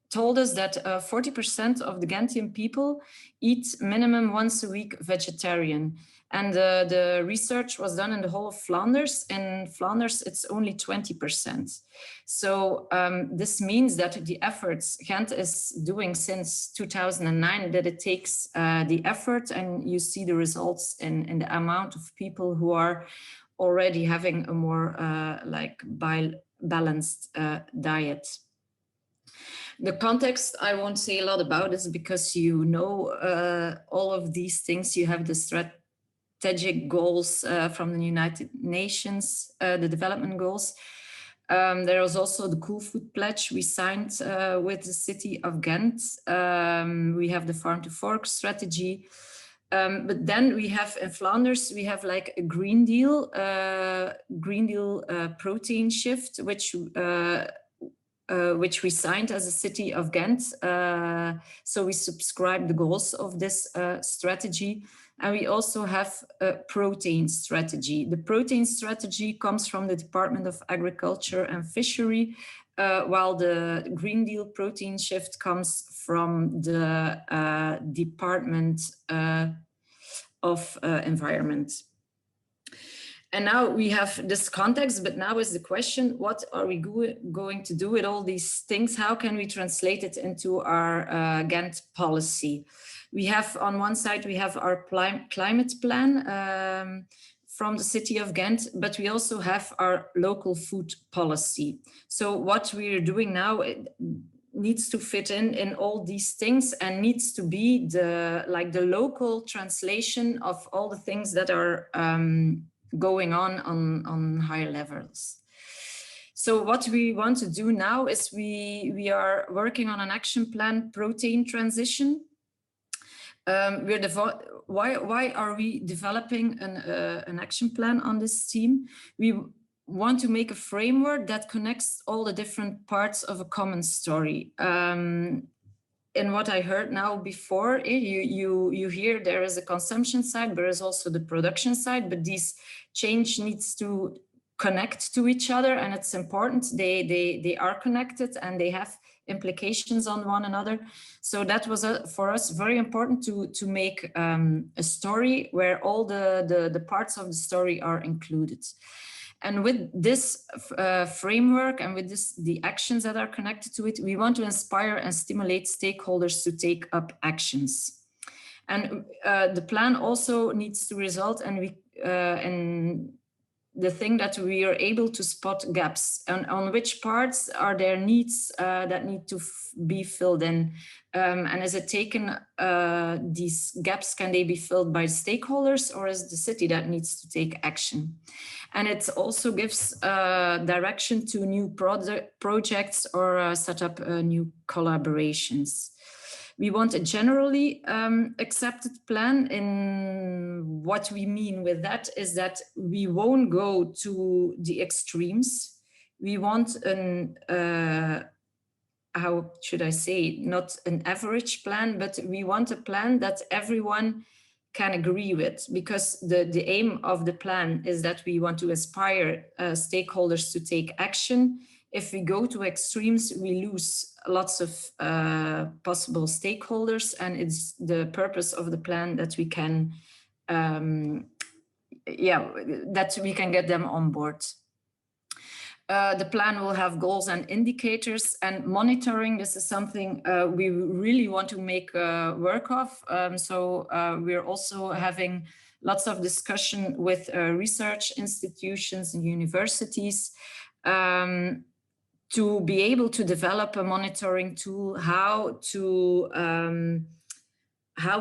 told us that 40% of the Ghantian people eat minimum once a week vegetarian. And the research was done in the whole of Flanders. In Flanders, it's only 20%. So this means that the efforts Ghent is doing since 2009, that it takes the effort, and you see the results in the amount of people who are already having a more balanced diet. The context, I won't say a lot about this because you know all of these things. You have the strategic goals from the United Nations, the development goals. There was also the Cool Food Pledge we signed with the city of Ghent. We have the Farm2Fork Strategy. But then we have in Flanders, we have like a Green Deal protein shift, which we signed as a city of Ghent. So we subscribe the goals of this strategy. And we also have a protein strategy. The protein strategy comes from the Department of Agriculture and Fishery, while the Green Deal protein shift comes from the Department of Environment. And now we have this context, but now is the question, what are we going to do with all these things? How can we translate it into our Ghent policy? We have, on one side, we have our climate plan from the city of Ghent, but we also have our local food policy. So what we're doing now, it needs to fit in all these things and needs to be the local translation of all the things that are going on higher levels. So what we want to do now is we are working on an action plan, protein transition. Why are we developing an action plan on this theme? We want to make a framework that connects all the different parts of a common story. In what I heard now before, you hear there is a consumption side, there is also the production side, but this change needs to connect to each other, and it's important. They are connected and they have implications on one another. So that was for us very important to make a story where all the parts of the story are included. And with this framework and with the actions that are connected to it, we want to inspire and stimulate stakeholders to take up actions. And the plan also needs to result in the thing that we are able to spot gaps, and on which parts are there needs that need to be filled in. And is it taken, these gaps, can they be filled by stakeholders, or is the city that needs to take action? And it also gives direction to new projects or set up new collaborations. We want a generally accepted plan. And what we mean with that is that we won't go to the extremes. We want an, how should I say, not an average plan, but we want a plan that everyone can agree with, because the aim of the plan is that we want to inspire stakeholders to take action. If we go to extremes, we lose lots of possible stakeholders, and it's the purpose of the plan that we can, that we can get them on board. The plan will have goals and indicators, and monitoring. This is something we really want to make work of. So we're also having lots of discussion with research institutions and universities to be able to develop a monitoring tool, how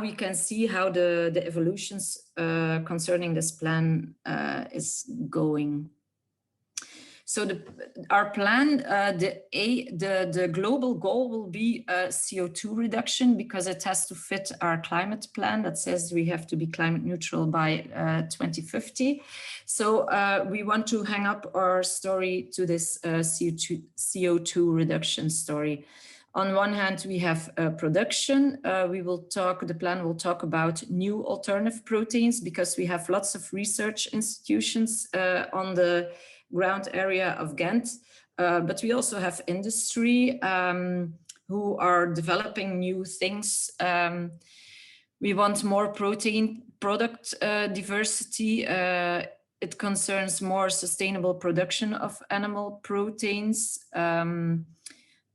we can see how the evolutions concerning this plan is going. So our plan, the global goal will be CO2 reduction, because it has to fit our climate plan that says we have to be climate neutral by 2050. So we want to hang up our story to this CO2 reduction story. On one hand, we have production. The plan will talk about new alternative proteins, because we have lots of research institutions on the ground area of Ghent, but we also have industry who are developing new things. We want more protein product diversity. It concerns more sustainable production of animal proteins.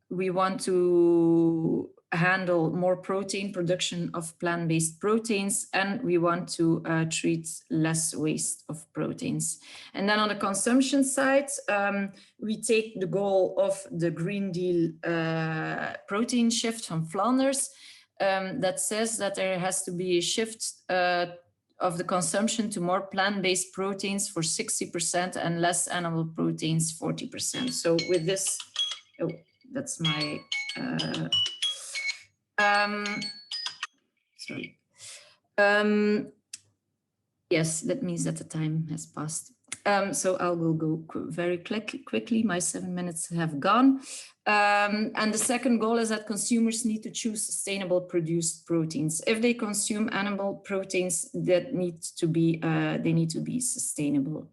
We want to handle more protein production of plant-based proteins, and we want to treat less waste of proteins. And then on the consumption side, we take the goal of the Green Deal protein shift from Flanders that says that there has to be a shift of the consumption to more plant-based proteins for 60% and less animal proteins 40%. So with this, oh, that's my sorry. Yes, that means that the time has passed. So I will go very quickly. My 7 minutes have gone. And the second goal is that consumers need to choose sustainable produced proteins. If they consume animal proteins, that needs to be they need to be sustainable.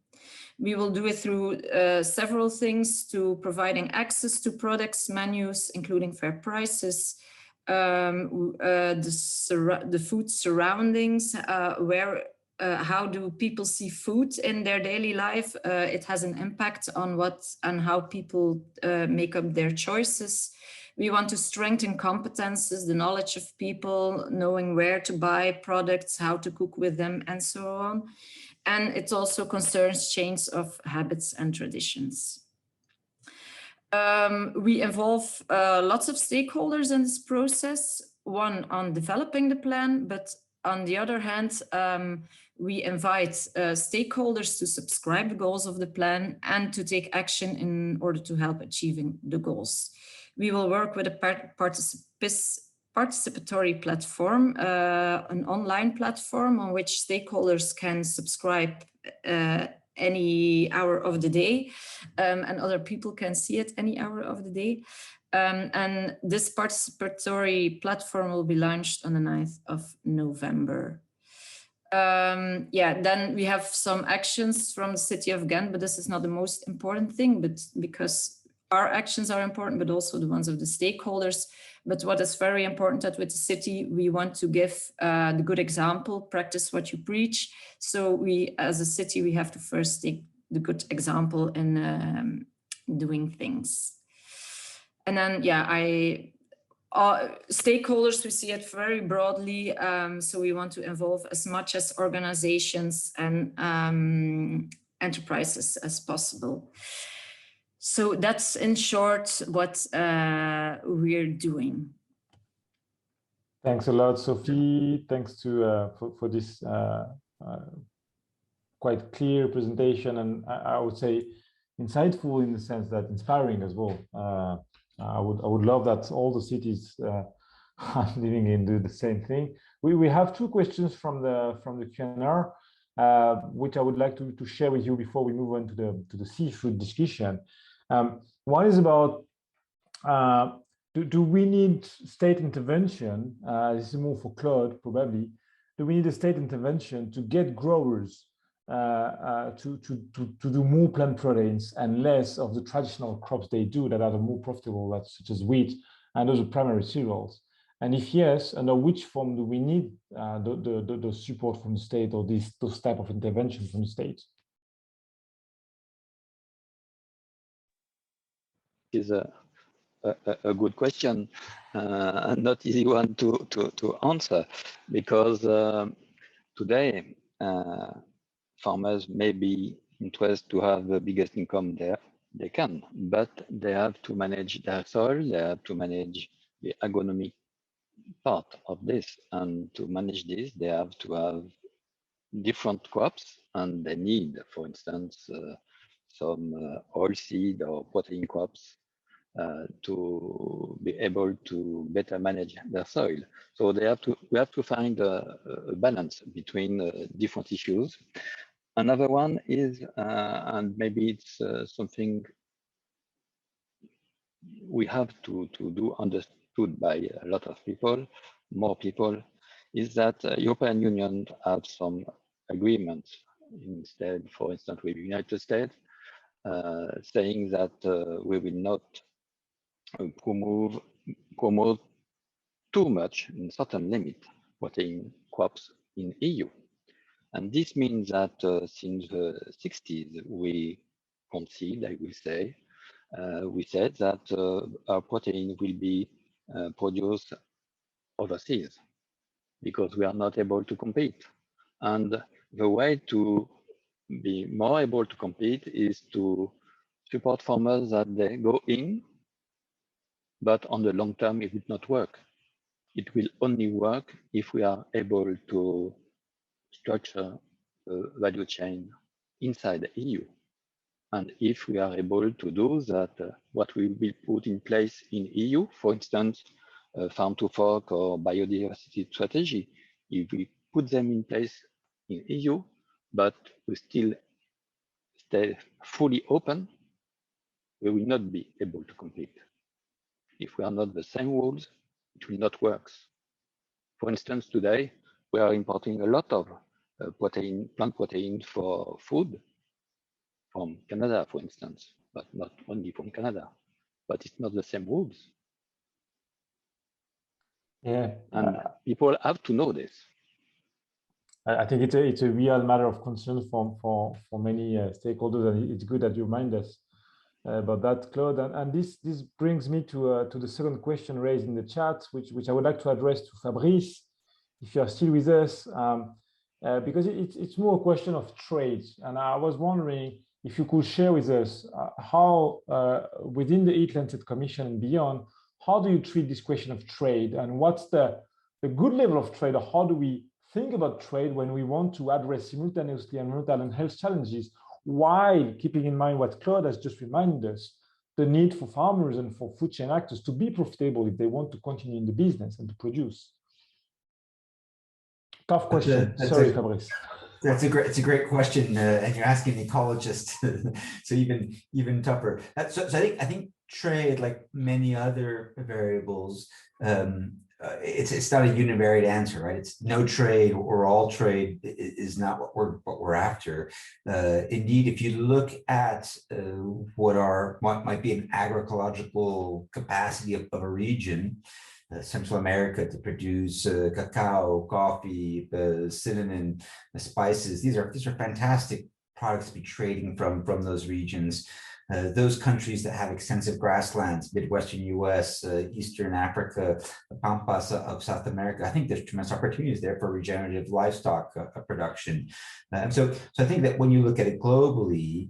We will do it through several things, to providing access to products, menus, including fair prices, the food surroundings, how do people see food in their daily life? It has an impact on how people make up their choices. We want to strengthen competences, the knowledge of people, knowing where to buy products, how to cook with them, and so on. And it also concerns change of habits and traditions. We involve lots of stakeholders in this process, one on developing the plan, but on the other hand, we invite stakeholders to subscribe the goals of the plan and to take action in order to help achieving the goals. We will work with a participatory platform, an online platform on which stakeholders can subscribe any hour of the day, and other people can see it any hour of the day. And this participatory platform will be launched on the 9th of November. Then we have some actions from the city of Ghent, but this is not the most important thing, but because our actions are important, but also the ones of the stakeholders. But what is very important that with the city, we want to give the good example, practice what you preach. So we, as a city, we have to first take the good example in doing things. And then, stakeholders, we see it very broadly. So we want to involve as much as organizations and enterprises as possible. So that's in short what we're doing. Thanks a lot, Sophie. Thanks to for this quite clear presentation, and I would say insightful in the sense that inspiring as well. I would love that all the cities I'm living in do the same thing. We have two questions from the Q&A, which I would like to share with you before we move on to the seafood discussion. One is about do we need state intervention? This is more for Claude, probably. Do we need a state intervention to get growers to do more plant proteins and less of the traditional crops they do that are the more profitable, such as wheat and those are primary cereals? And if yes, under which form do we need the support from the state or those type of intervention from the state? Is a good question, and not easy one to answer, because today farmers may be interested to have the biggest income there they can, but they have to manage their soil, they have to manage the agronomic part of this, and to manage this they have to have different crops, and they need, for instance, some oilseed or protein crops to be able to better manage their soil. So we have to find a balance between different issues. Another one is, and maybe it's something we have to do understood by a lot of people, more people, is that European Union have some agreements instead, for instance, with the United States, saying that we will not promote too much in certain limit protein crops in EU. And this means that since the 60s, we concede, I will say, we said that our protein will be produced overseas because we are not able to compete. And the way to be more able to compete is to support farmers that they go in, but on the long term, it will not work. It will only work if we are able to structure a value chain inside the EU. And if we are able to do that, what we will put in place in EU, for instance, Farm2Fork or biodiversity strategy, if we put them in place in EU, but we still stay fully open, we will not be able to compete. If we are not the same rules, it will not work. For instance, today, we are importing a lot of plant protein for food from Canada, for instance, but not only from Canada, but it's not the same rules. Yeah, and people have to know this. I think it's a real matter of concern for many stakeholders, and it's good that you remind us about that, Claude. And this brings me to the second question raised in the chat, which I would like to address to Fabrice, if you are still with us, because it's more a question of trade. And I was wondering if you could share with us how, within the Atlantic Commission and beyond, how do you treat this question of trade, and what's the good level of trade, or how do we think about trade when we want to address simultaneously environmental and health challenges, while keeping in mind what Claude has just reminded us, the need for farmers and for food chain actors to be profitable if they want to continue in the business and to produce? Tough question. Sorry, Fabrice. It's a great question, and you're asking the ecologist, so even tougher. So I think trade, like many other variables, it's not a univariate answer, right? It's no trade or all trade is not what we're after. Indeed, if you look at what might be an agroecological capacity of a region, Central America, to produce cacao, coffee, cinnamon, spices. These are fantastic products to be trading from those regions. Those countries that have extensive grasslands, Midwestern US, Eastern Africa, the Pampas of South America, I think there's tremendous opportunities there for regenerative livestock production. And so I think that when you look at it globally,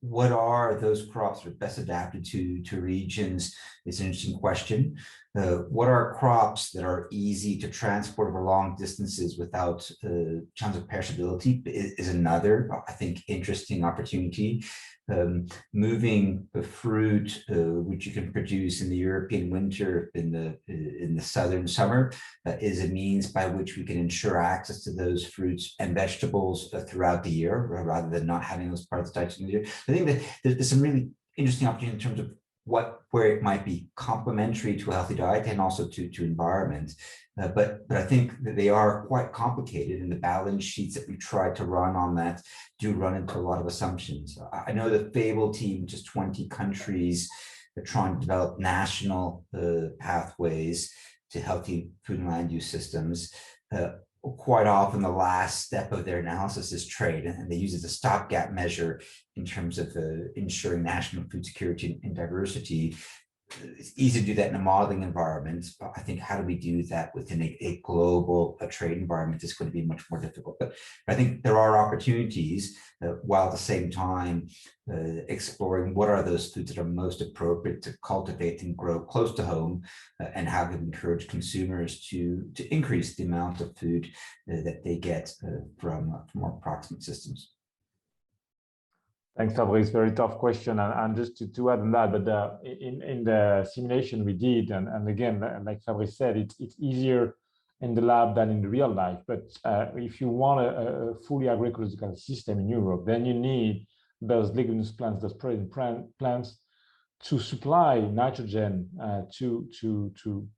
what are those crops that are best adapted to regions is an interesting question. What are crops that are easy to transport over long distances without chance of perishability is another, I think, interesting opportunity. moving the fruit, which you can produce in the European winter, in the southern summer, is a means by which we can ensure access to those fruits and vegetables throughout the year, rather than not having those parts touched in the year. I think that there's some really interesting opportunity in terms of where it might be complementary to a healthy diet and also to environment. But I think that they are quite complicated, and the balance sheets that we try to run on that do run into a lot of assumptions. I know the FABLE team, just 20 countries, are trying to develop national pathways to healthy food and land use systems. Quite often the last step of their analysis is trade, and they use it as a stopgap measure in terms of ensuring national food security and diversity. It's easy to do that in a modeling environment, but I think how do we do that within a global trade environment is going to be much more difficult. But I think there are opportunities while at the same time exploring what are those foods that are most appropriate to cultivate and grow close to home, and how to encourage consumers to increase the amount of food that they get from more proximate systems. Thanks, Fabrice. Very tough question. And just to add on that, but in the simulation we did, and again, like Fabrice said, it's easier in the lab than in the real life. But if you want a fully agroecological system in Europe, then you need those leguminous plants, those protein plants, to supply nitrogen to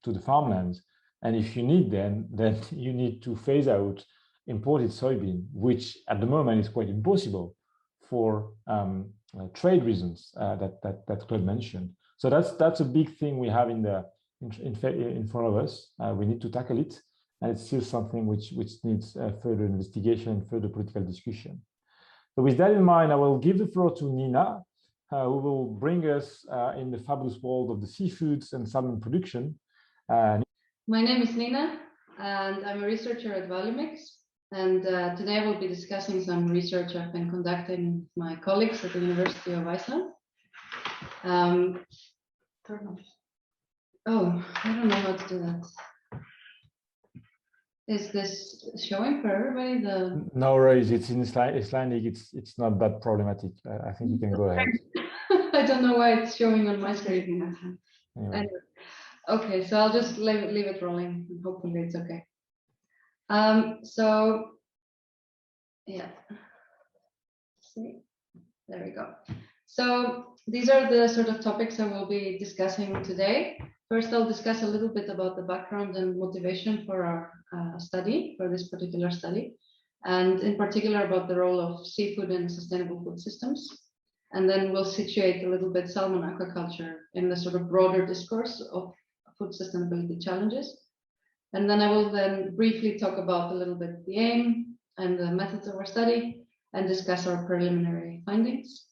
the farmlands. And if you need them, then you need to phase out imported soybean, which at the moment is quite impossible for trade reasons that Claude mentioned. So that's a big thing we have in front of us. We need to tackle it, and it's still something which needs further investigation and further political discussion. So with that in mind, I will give the floor to Nina, who will bring us in the fabulous world of the seafoods and salmon production. My name is Nina, and I'm a researcher at VALUMICS. And today I will be discussing some research I've been conducting with my colleagues at the University of Iceland. Oh, I don't know how to do that. Is this showing for everybody? No worries, it's in Icelandic. It's not that problematic. I think you can go ahead. I don't know why it's showing on my screen. Anyway. Okay, so I'll just leave it rolling, and hopefully it's okay. So yeah, see, there we go. So these are the sort of topics I will be discussing today. First, I'll discuss a little bit about the background and motivation for our study, for this particular study, and in particular about the role of seafood in sustainable food systems. And then we'll situate a little bit salmon aquaculture in the sort of broader discourse of food sustainability challenges. And then I will then briefly talk about a little bit the aim and the methods of our study and discuss our preliminary findings.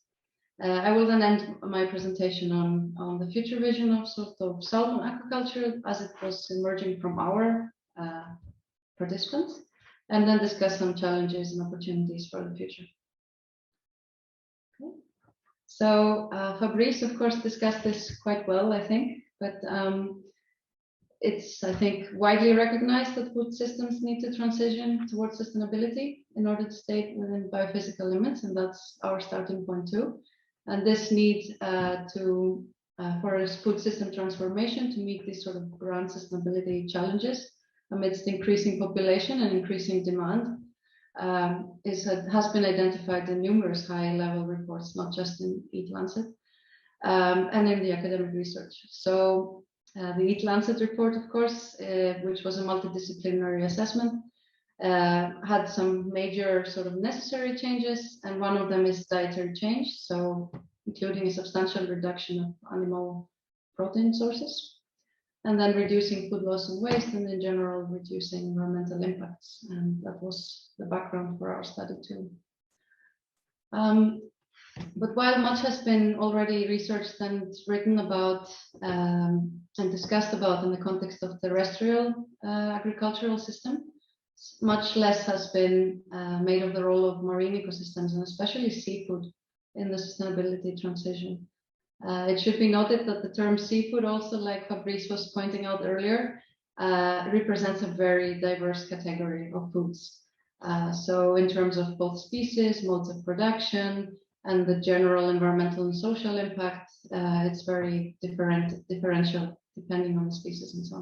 I will then end my presentation on the future vision of sort of salmon aquaculture as it was emerging from our participants, and then discuss some challenges and opportunities for the future. Okay. So Fabrice, of course, discussed this quite well, I think, but it's, I think, widely recognized that food systems need to transition towards sustainability in order to stay within biophysical limits, and that's our starting point too. And this need for a food system transformation to meet these sort of grand sustainability challenges amidst increasing population and increasing demand has been identified in numerous high-level reports, not just in Eat Lancet, and in the academic research. So the Eat Lancet report, of course, which was a multidisciplinary assessment, had some major sort of necessary changes, and one of them is dietary change, so including a substantial reduction of animal protein sources, and then reducing food loss and waste, and in general reducing environmental impacts. And that was the background for our study too. But while much has been already researched and written about and discussed about in the context of terrestrial agricultural system, much less has been made of the role of marine ecosystems and especially seafood in the sustainability transition. It should be noted that the term seafood also, like Fabrice was pointing out earlier, represents a very diverse category of foods. So in terms of both species, modes of production, and the general environmental and social impact, it's very differential depending on the species and so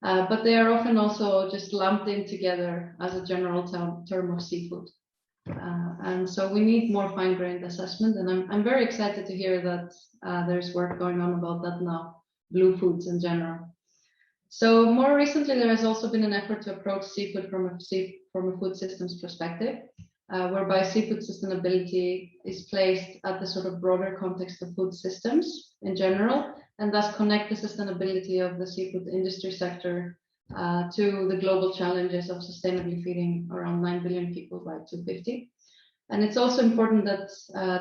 on. But they are often also just lumped in together as a general term of seafood. And so we need more fine-grained assessment, and I'm very excited to hear that there's work going on about that now, blue foods in general. So more recently, there has also been an effort to approach seafood from a food systems perspective, whereby seafood sustainability is placed at the sort of broader context of food systems in general, and thus connect the sustainability of the seafood industry sector to the global challenges of sustainably feeding around 9 billion people by 2050. And it's also important that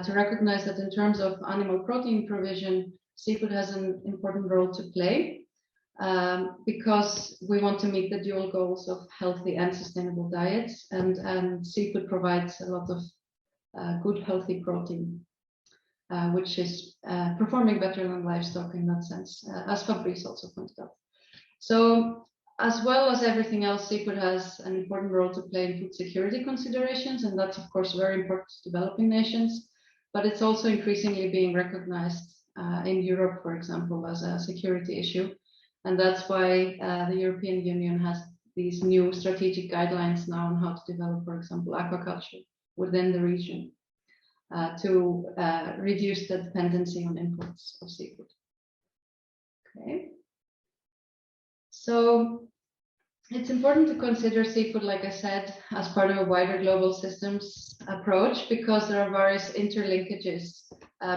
to recognize that in terms of animal protein provision, seafood has an important role to play, because we want to meet the dual goals of healthy and sustainable diets, and seafood provides a lot of good healthy protein, which is performing better than livestock in that sense, as Fabrice also pointed out. So as well as everything else, seafood has an important role to play in food security considerations, and that's of course very important to developing nations, but it's also increasingly being recognized in Europe, for example, as a security issue. And that's why the European Union has these new strategic guidelines now on how to develop, for example, aquaculture within the region to reduce the dependency on imports of seafood. Okay. So it's important to consider seafood, like I said, as part of a wider global systems approach, because there are various interlinkages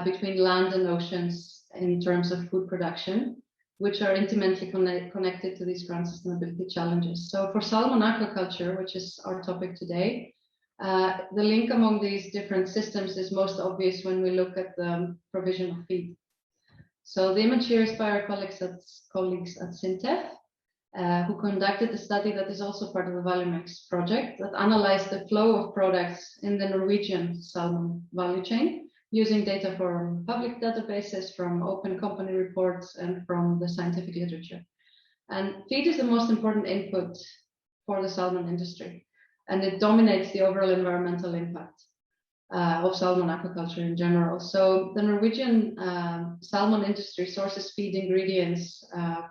between land and oceans in terms of food production, which are intimately connected to these grand sustainability challenges. So for salmon aquaculture, which is our topic today, the link among these different systems is most obvious when we look at the provision of feed. So the image here is by our colleagues at SINTEF, who conducted a study that is also part of the VALUMICS project that analyzed the flow of products in the Norwegian salmon value chain, using data from public databases, from open company reports, and from the scientific literature. And feed is the most important input for the salmon industry, and it dominates the overall environmental impact of salmon aquaculture in general. So the Norwegian salmon industry sources feed ingredients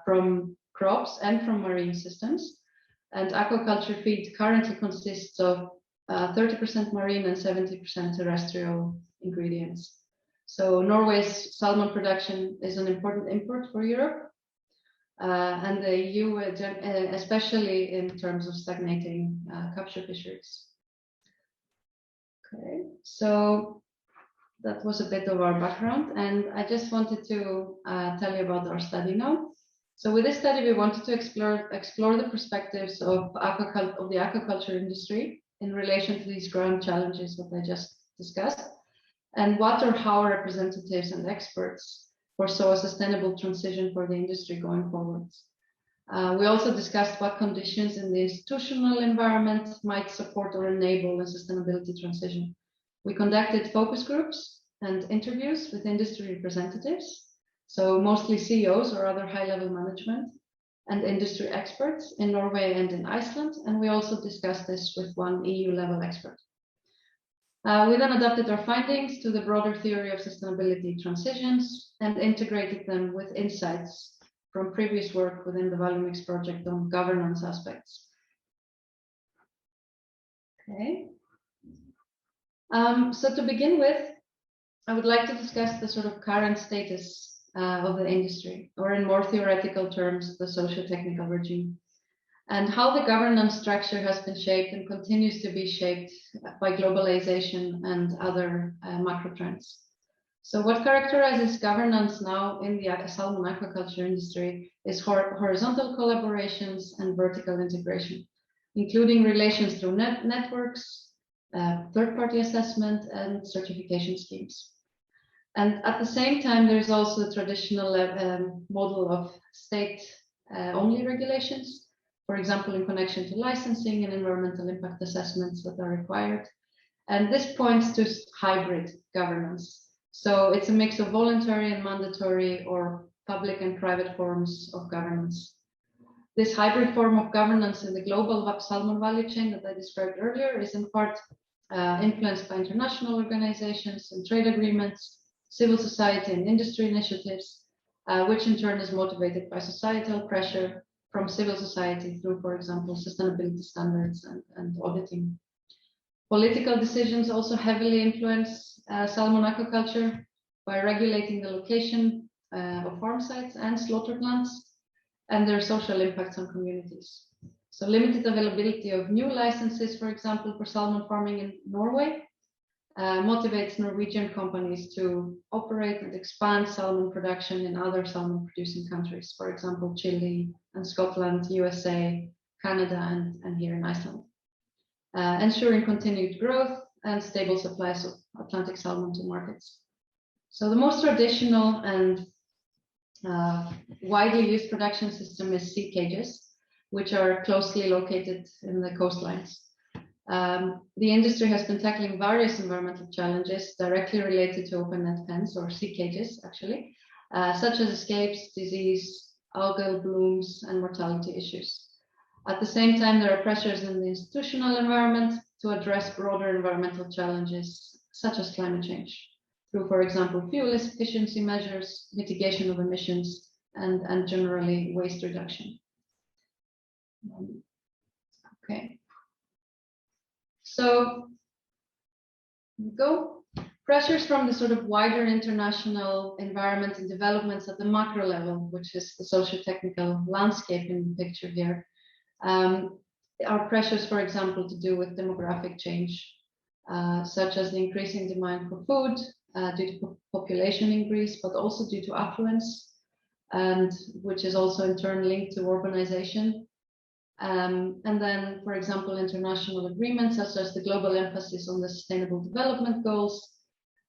from crops and from marine systems, and aquaculture feed currently consists of 30% marine and 70% terrestrial ingredients. So Norway's salmon production is an important import for Europe, and the EU, especially in terms of stagnating capture fisheries. Okay, so that was a bit of our background, and I just wanted to tell you about our study now. So with this study, we wanted to explore the perspectives of the aquaculture industry in relation to these grand challenges that I just discussed, and what or how representatives and experts foresaw a sustainable transition for the industry going forward. We also discussed what conditions in the institutional environment might support or enable a sustainability transition. We conducted focus groups and interviews with industry representatives, so mostly CEOs or other high-level management, and industry experts in Norway and in Iceland, and we also discussed this with one EU-level expert. We then adapted our findings to the broader theory of sustainability transitions and integrated them with insights from previous work within the VALUMICS project on governance aspects. Okay. So to begin with, I would like to discuss the sort of current status of the industry, or in more theoretical terms, the socio-technical regime, and how the governance structure has been shaped and continues to be shaped by globalization and other macro trends. So what characterizes governance now in the salmon aquaculture industry is horizontal collaborations and vertical integration, including relations through networks, third-party assessment, and certification schemes. And at the same time, there's also the traditional model of state-only regulations, for example, in connection to licensing and environmental impact assessments that are required. And this points to hybrid governance. So it's a mix of voluntary and mandatory, or public and private forms of governance. This hybrid form of governance in the global salmon value chain that I described earlier is in part influenced by international organizations and trade agreements, civil society and industry initiatives, which in turn is motivated by societal pressure from civil society through, for example, sustainability standards and auditing. Political decisions also heavily influence salmon aquaculture by regulating the location of farm sites and slaughter plants and their social impacts on communities. So limited availability of new licenses, for example, for salmon farming in Norway, motivates Norwegian companies to operate and expand salmon production in other salmon producing countries, for example, Chile and Scotland, USA, Canada, and here in Iceland, ensuring continued growth and stable supplies of Atlantic salmon to markets. So the most traditional and widely used production system is sea cages, which are closely located in the coastlines. The industry has been tackling various environmental challenges directly related to open net pens, or sea cages actually, such as escapes, disease, algal blooms, and mortality issues. At the same time, there are pressures in the institutional environment to address broader environmental challenges, such as climate change, through, for example, fuel efficiency measures, mitigation of emissions, and generally waste reduction. Okay. So, go. Pressures from the sort of wider international environment and developments at the macro level, which is the socio-technical landscape in the picture here, are pressures, for example, to do with demographic change, such as the increasing demand for food due to population increase, but also due to affluence, and which is also in turn linked to urbanization. And then, for example, international agreements such as the global emphasis on the Sustainable Development Goals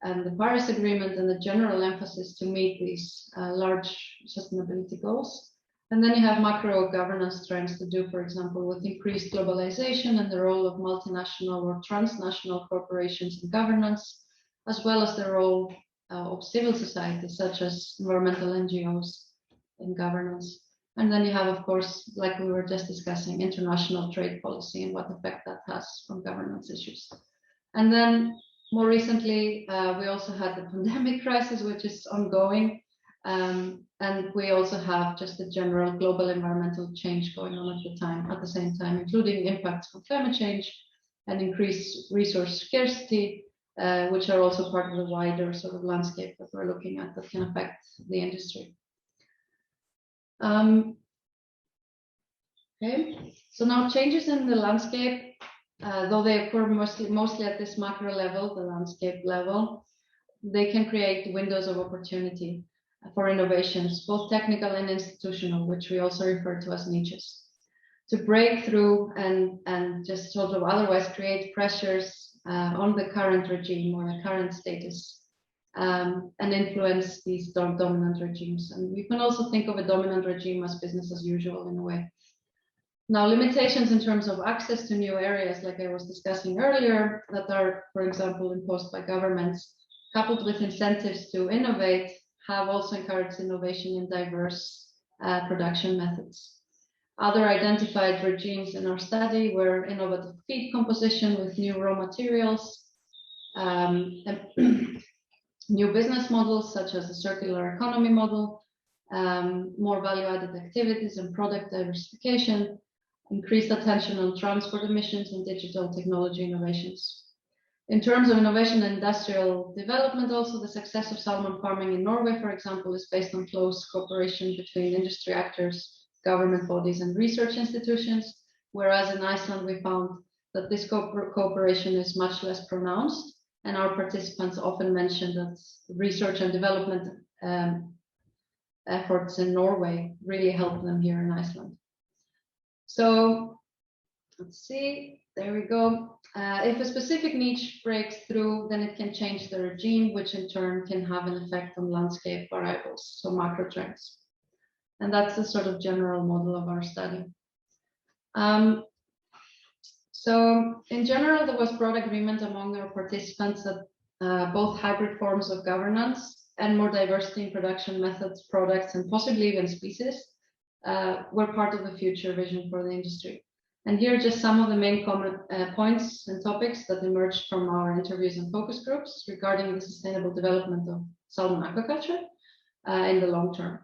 and the Paris Agreement, and the general emphasis to meet these large sustainability goals. And then you have macro governance trends to do, for example, with increased globalization and the role of multinational or transnational corporations in governance, as well as the role of civil society, such as environmental NGOs in governance. And then you have, of course, like we were just discussing, international trade policy and what effect that has on governance issues. And then more recently, we also had the pandemic crisis, which is ongoing. And we also have just a general global environmental change going on at the same time, including impacts from climate change and increased resource scarcity, which are also part of the wider sort of landscape that we're looking at that can affect the industry. Okay, so now changes in the landscape, though they occur mostly at this macro level, the landscape level, they can create windows of opportunity for innovations, both technical and institutional, which we also refer to as niches, to break through and just sort of otherwise create pressures on the current regime or the current status. And influence these dominant regimes. And you can also think of a dominant regime as business as usual in a way. Now, limitations in terms of access to new areas, like I was discussing earlier, that are, for example, imposed by governments, coupled with incentives to innovate, have also encouraged innovation in diverse production methods. Other identified regimes in our study were innovative feed composition with new raw materials, new business models such as the circular economy model, more value-added activities and product diversification, increased attention on transport emissions and digital technology innovations. In terms of innovation and industrial development, also the success of salmon farming in Norway, for example, is based on close cooperation between industry actors, government bodies, and research institutions, whereas in Iceland we found that this cooperation is much less pronounced. And our participants often mentioned that research and development efforts in Norway really helped them here in Iceland. So let's see, there we go. If a specific niche breaks through, then it can change the regime, which in turn can have an effect on landscape variables, so macro trends. And that's the sort of general model of our study. So in general, there was broad agreement among our participants that both hybrid forms of governance and more diversity in production methods, products, and possibly even species were part of the future vision for the industry. And here are just some of the main common points and topics that emerged from our interviews and focus groups regarding the sustainable development of salmon aquaculture in the long term.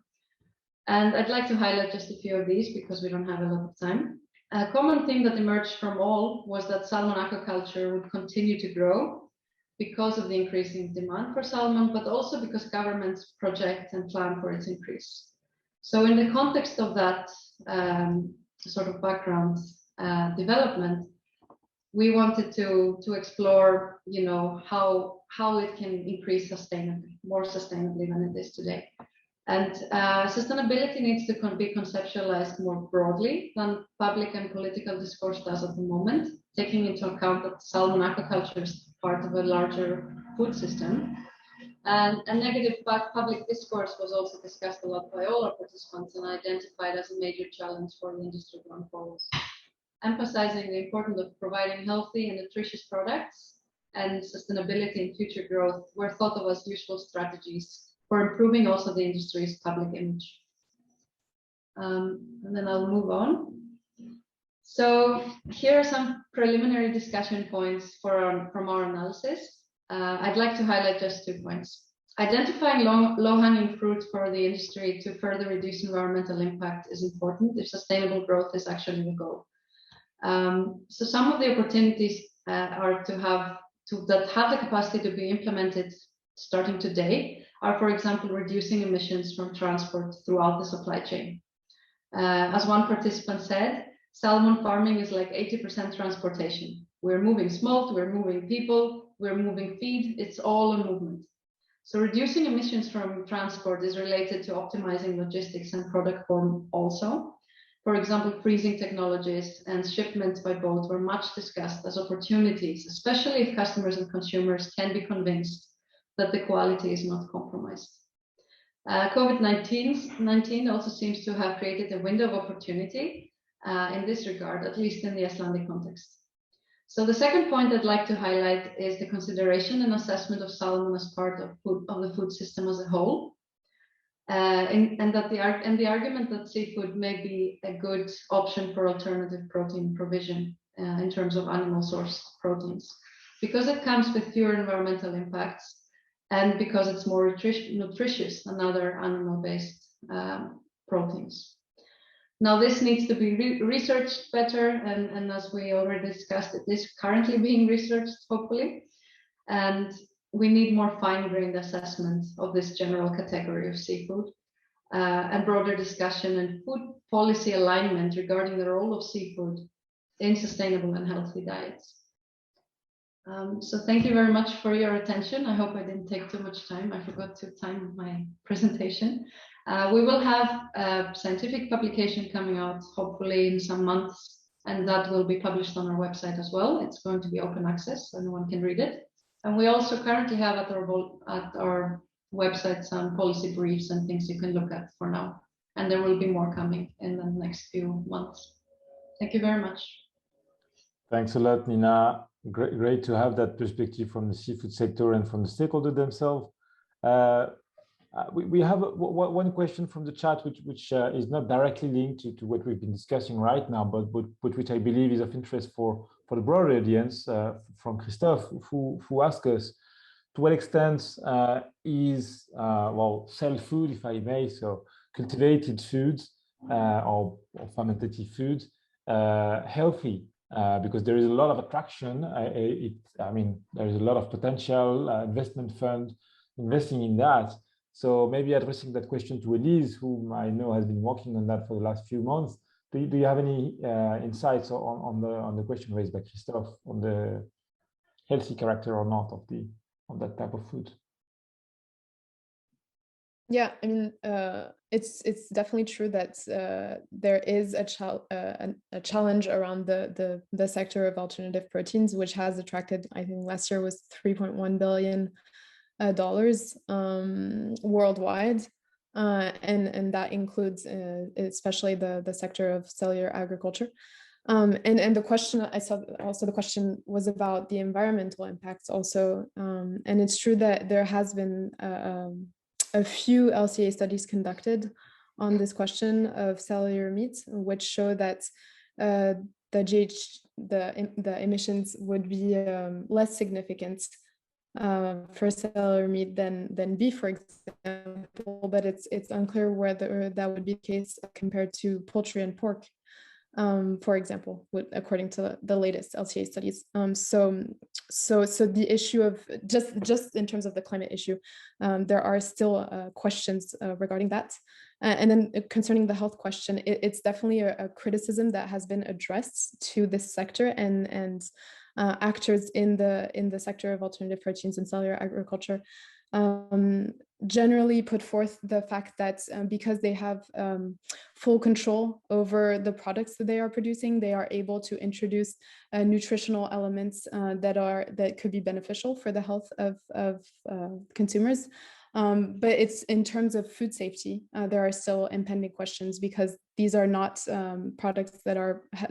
And I'd like to highlight just a few of these because we don't have a lot of time. A common theme that emerged from all was that salmon aquaculture would continue to grow because of the increasing demand for salmon, but also because governments project and plan for its increase. So in the context of that sort of background development, we wanted to explore, you know, how it can increase sustainably, more sustainably than it is today. And sustainability needs to be conceptualized more broadly than public and political discourse does at the moment, taking into account that salmon aquaculture is part of a larger food system. And a negative public discourse was also discussed a lot by all our participants and identified as a major challenge for the industry going forward. Emphasizing the importance of providing healthy and nutritious products and sustainability and future growth were thought of as useful strategies for improving also the industry's public image. And then I'll move on. So here are some preliminary discussion points from our analysis. I'd like to highlight just 2 points. Identifying low-hanging fruit for the industry to further reduce environmental impact is important if sustainable growth is actually the goal. So some of the opportunities are that have the capacity to be implemented starting today are, for example, reducing emissions from transport throughout the supply chain. As one participant said, salmon farming is like 80% transportation. We're moving smolt, we're moving people, we're moving feed, it's all a movement. So reducing emissions from transport is related to optimizing logistics and product form also. For example, freezing technologies and shipments by boat were much discussed as opportunities, especially if customers and consumers can be convinced that the quality is not compromised. COVID-19 also seems to have created a window of opportunity in this regard, at least in the Icelandic context. So the second point I'd like to highlight is the consideration and assessment of salmon as part of the food system as a whole. And the argument that seafood may be a good option for alternative protein provision in terms of animal source proteins, because it comes with fewer environmental impacts and because it's more nutritious than other animal-based proteins. Now, this needs to be researched better, and as we already discussed, it is currently being researched, hopefully, and we need more fine-grained assessment of this general category of seafood and broader discussion and food policy alignment regarding the role of seafood in sustainable and healthy diets. So thank you very much for your attention. I hope I didn't take too much time. I forgot to time my presentation. We will have a scientific publication coming out hopefully in some months, and that will be published on our website as well. It's going to be open access, so anyone can read it. And we also currently have at our website some policy briefs and things you can look at for now. And there will be more coming in the next few months. Thank you very much. Thanks a lot, Nina. Great to have that perspective from the seafood sector and from the stakeholders themselves. We have one question from the chat, which is not directly linked to what we've been discussing right now, but which I believe is of interest for the broader audience, from Christophe, who asked us, to what extent is, cell food, if I may, so cultivated foods or fermentative foods healthy? Because there is a lot of attraction. I mean, there is a lot of potential investment fund investing in that. So maybe addressing that question to Elise, whom I know has been working on that for the last few months. Do you have any insights on the question raised by Christophe on the healthy character or not of that type of food? Yeah, I mean, it's definitely true that there is a challenge around the sector of alternative proteins, which has attracted, I think last year was $3.1 billion worldwide, and that includes especially the sector of cellular agriculture. And the question I saw also, the question was about the environmental impacts also, and it's true that there has been a few LCA studies conducted on this question of cellular meat, which show that the emissions would be less significant for cellular meat than beef, for example, but it's unclear whether that would be the case compared to poultry and pork, for example, according to the latest LTA studies. So the issue of just in terms of the climate issue, there are still questions regarding that. And then concerning the health question, it's definitely a criticism that has been addressed to this sector and actors in the sector of alternative proteins and cellular agriculture generally put forth the fact that because they have full control over the products that they are producing, they are able to introduce nutritional elements that could be beneficial for the health of consumers. But it's in terms of food safety, there are still impending questions because these are not products that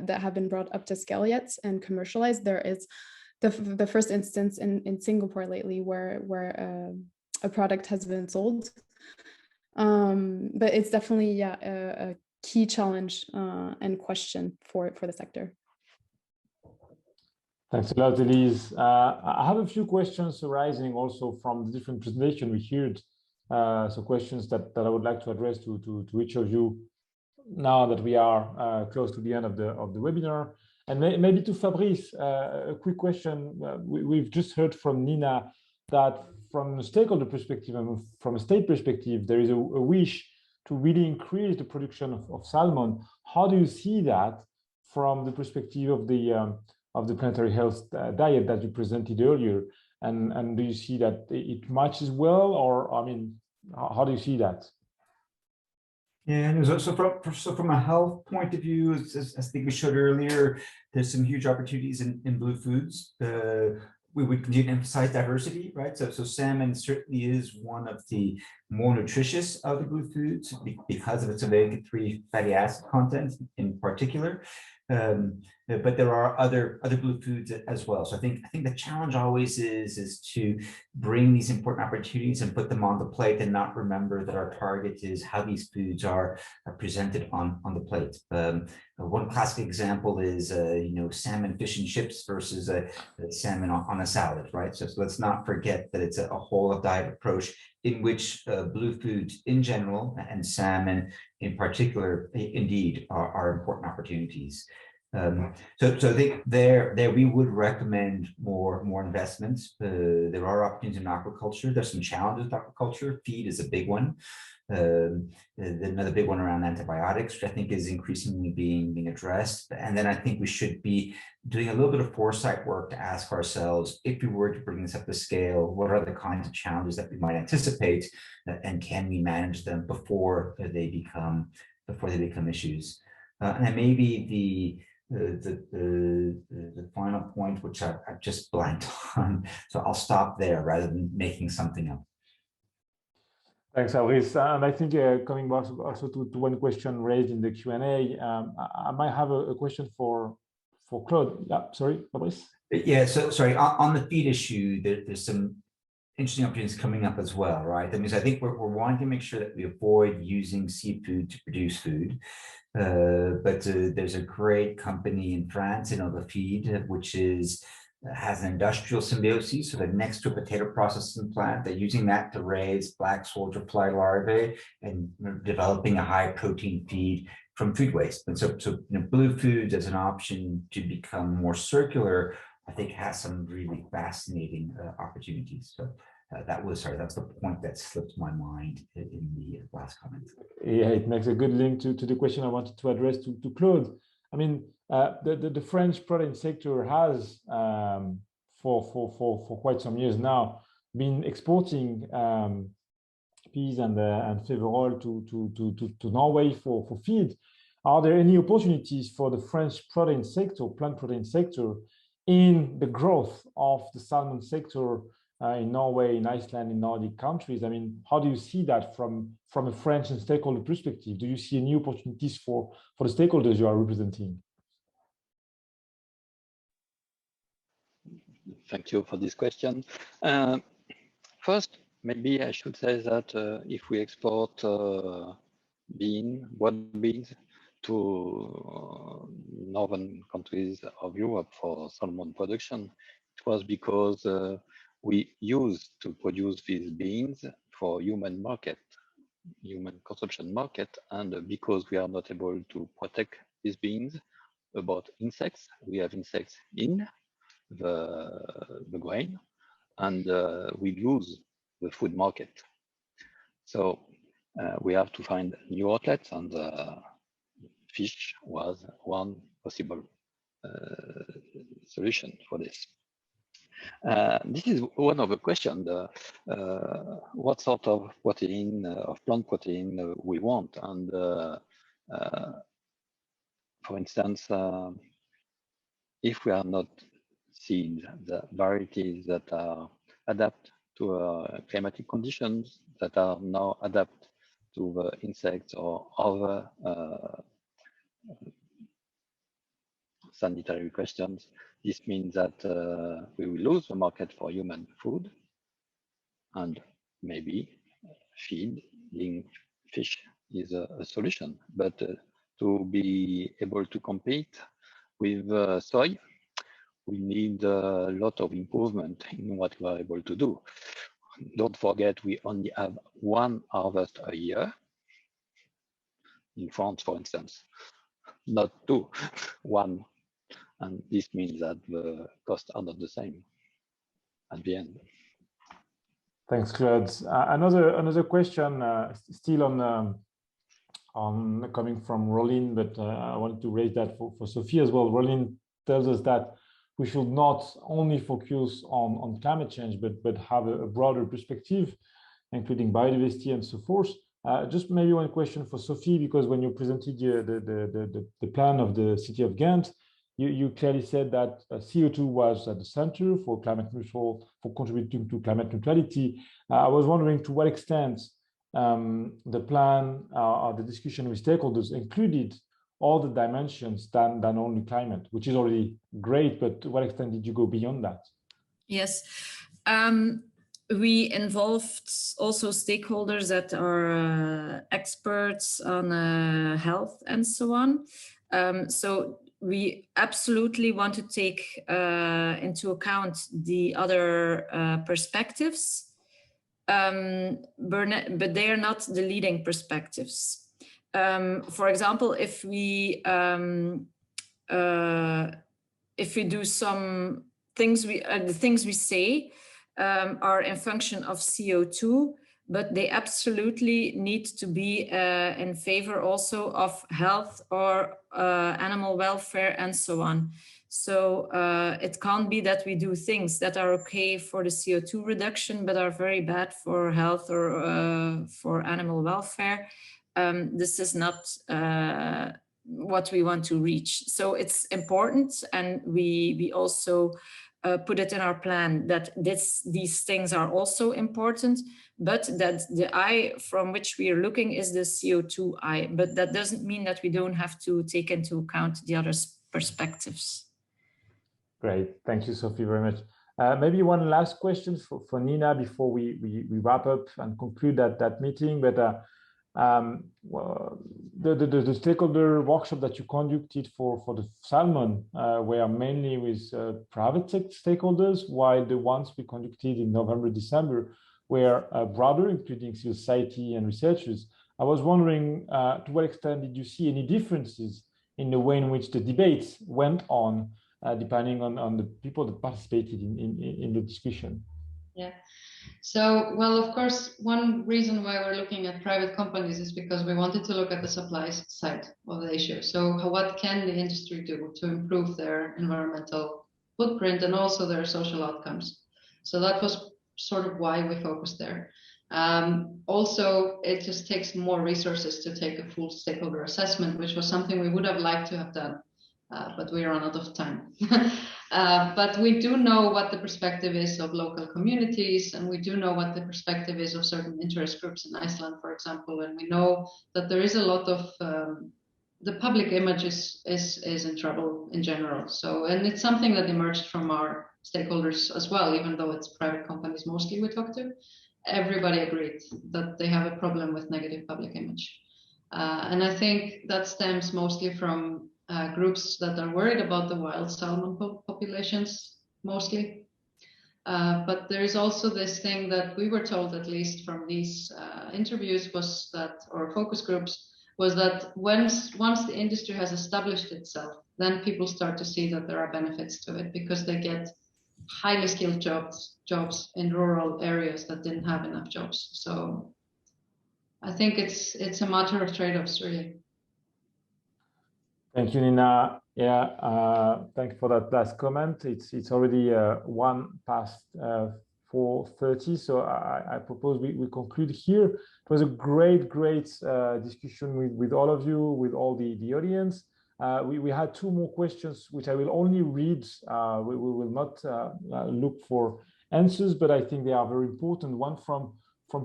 have been brought up to scale yet and commercialized. There is the first instance in Singapore lately where a product has been sold. But it's definitely a key challenge and question for the sector. Thanks a lot, Elise. I have a few questions arising also from the different presentations we heard. So questions that I would like to address to each of you now that we are close to the end of the webinar. And maybe to Fabrice, a quick question. We've just heard from Nina that from a stakeholder perspective and from a state perspective, there is a wish to really increase the production of salmon. How do you see that from the perspective of the planetary health diet that you presented earlier? And do you see that it matches well, or I mean, how do you see that? Yeah, so from a health point of view, as I think we showed earlier, there's some huge opportunities in blue foods. We would continue to emphasize diversity, right? So salmon certainly is one of the more nutritious of the blue foods because of its omega-3 fatty acid content in particular. But there are other blue foods as well. So I think the challenge always is to bring these important opportunities and put them on the plate and not remember that our target is how these foods are presented on the plate. One classic example is salmon fish and chips versus salmon on a salad, right? So let's not forget that it's a whole of diet approach in which blue foods in general and salmon in particular indeed are important opportunities. So I think there we would recommend more investments. There are opportunities in aquaculture. There's some challenges with aquaculture. Feed is a big one. Another big one around antibiotics, which I think is increasingly being addressed. And then I think we should be doing a little bit of foresight work to ask ourselves, if we were to bring this up to scale, what are the kinds of challenges that we might anticipate, and can we manage them before they become issues? And then maybe the final point, which I've just blanked on, so I'll stop there rather than making something up. Thanks, Fabrice. And I think coming back also to one question raised in the Q&A, I might have a question for Claude. Yeah, sorry, Fabrice. Yeah, so sorry, on the feed issue, there's some interesting opportunities coming up as well, right? That means I think we're wanting to make sure that we avoid using seafood to produce food. But there's a great company in France, the feed, which has an industrial symbiosis. So they're next to a potato processing plant. They're using that to raise black soldier fly larvae and developing a high protein feed from food waste. And so blue foods as an option to become more circular, I think has some really fascinating opportunities. So that's the point that slipped my mind in the last comment. Yeah, it makes a good link to the question I wanted to address to Claude. I mean, the French protein sector has for quite some years now been exporting peas and Faverolles to Norway for feed. Are there any opportunities for the French protein sector, plant protein sector, in the growth of the salmon sector in Norway, in Iceland, in Nordic countries? I mean, how do you see that from a French and stakeholder perspective? Do you see any opportunities for the stakeholders you are representing? Thank you for this question. First, maybe I should say that if we export broad beans to northern countries of Europe for salmon production, it was because we used to produce these beans for human consumption market, and because we are not able to protect these beans about insects, we have insects in the grain, and we lose the food market. So we have to find new outlets, and fish was one possible solution for this. This is one of the questions, what sort of protein, of plant protein we want. And for instance, if we are not seeing the varieties that are adapt to climatic conditions, that are now adapt to the insects or other sanitary questions, this means that we will lose the market for human food, and maybe feeding fish is a solution. But to be able to compete with soy, we need a lot of improvement in what we are able to do. Don't forget, we only have one harvest a year. In France, for instance, not two, one. And this means that the costs are not the same at the end. Thanks, Claude. Another question, still on coming from Rolin, but I wanted to raise that for Sophie as well. Rolin tells us that we should not only focus on climate change, but have a broader perspective, including biodiversity and so forth. Just maybe one question for Sophie, because when you presented the plan of the city of Ghent, you clearly said that CO2 was at the center for climate neutral, for contributing to climate neutrality. I was wondering to what extent the plan or the discussion with stakeholders included all the dimensions than only climate, which is already great, but to what extent did you go beyond that? Yes. We involved also stakeholders that are experts on health and so on. So we absolutely want to take into account the other perspectives, but they are not the leading perspectives. For example, if we do some things, the things we say are in function of CO2, but they absolutely need to be in favor also of health or animal welfare and so on. So it can't be that we do things that are okay for the CO2 reduction, but are very bad for health or for animal welfare. This is not what we want to reach. So it's important, and we also put it in our plan that these things are also important, but that the eye from which we are looking is the CO2 eye. But that doesn't mean that we don't have to take into account the other perspectives. Great, thank you, Sophie, very much. Maybe one last question for Nina before we wrap up and conclude that meeting. But the stakeholder workshop that you conducted for the salmon were mainly with private stakeholders, while the ones we conducted in November, December were broader, including society and researchers. I was wondering to what extent did you see any differences in the way in which the debates went on, depending on the people that participated in the discussion? Yeah. So, well, of course, one reason why we're looking at private companies is because we wanted to look at the supply side of the issue. So what can the industry do to improve their environmental footprint and also their social outcomes? So that was sort of why we focused there. Also, it just takes more resources to take a full stakeholder assessment, which was something we would have liked to have done, but we are out of time. But we do know what the perspective is of local communities, and we do know what the perspective is of certain interest groups in Iceland, for example. And we know that there is a lot of the public image is in trouble in general. So, and it's something that emerged from our stakeholders as well, even though it's private companies mostly we talk to. Everybody agreed that they have a problem with negative public image. And I think that stems mostly from groups that are worried about the wild salmon populations mostly. But there is also this thing that we were told, at least from these interviews, was that, or focus groups, was that once the industry has established itself, then people start to see that there are benefits to it because they get highly skilled jobs in rural areas that didn't have enough jobs. So I think it's a matter of trade-offs, really. Thank you, Nina. Yeah, thank you for that last comment. It's already 4:30, so I propose we conclude here. It was a great discussion with all of you, with all the audience. We had two more questions, which I will only read. We will not look for answers, but I think they are very important. One from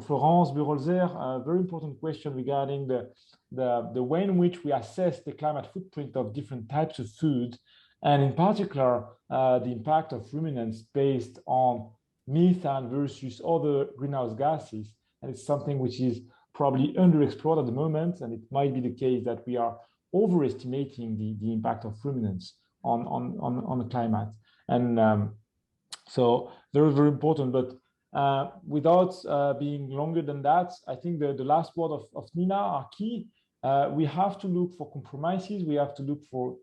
Florence Burolzer, a very important question regarding the way in which we assess the climate footprint of different types of food, and in particular, the impact of ruminants based on methane versus other greenhouse gases. And it's something which is probably underexplored at the moment, and it might be the case that we are overestimating the impact of ruminants on the climate. And so very, very important, but without being longer than that, I think the last word of Nina are key. We have to look for compromises. We have to look for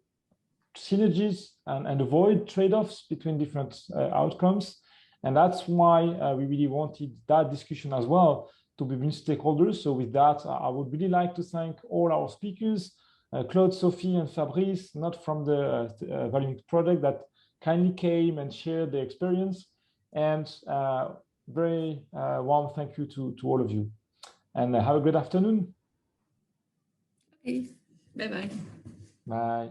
synergies and avoid trade-offs between different outcomes. And that's why we really wanted that discussion as well to be with stakeholders. So with that, I would really like to thank all our speakers, Claude, Sophie, and Fabrice, not from the VALUMICS project, that kindly came and shared their experience. And very warm thank you to all of you. And have a good afternoon. Okay. Bye-bye. Bye.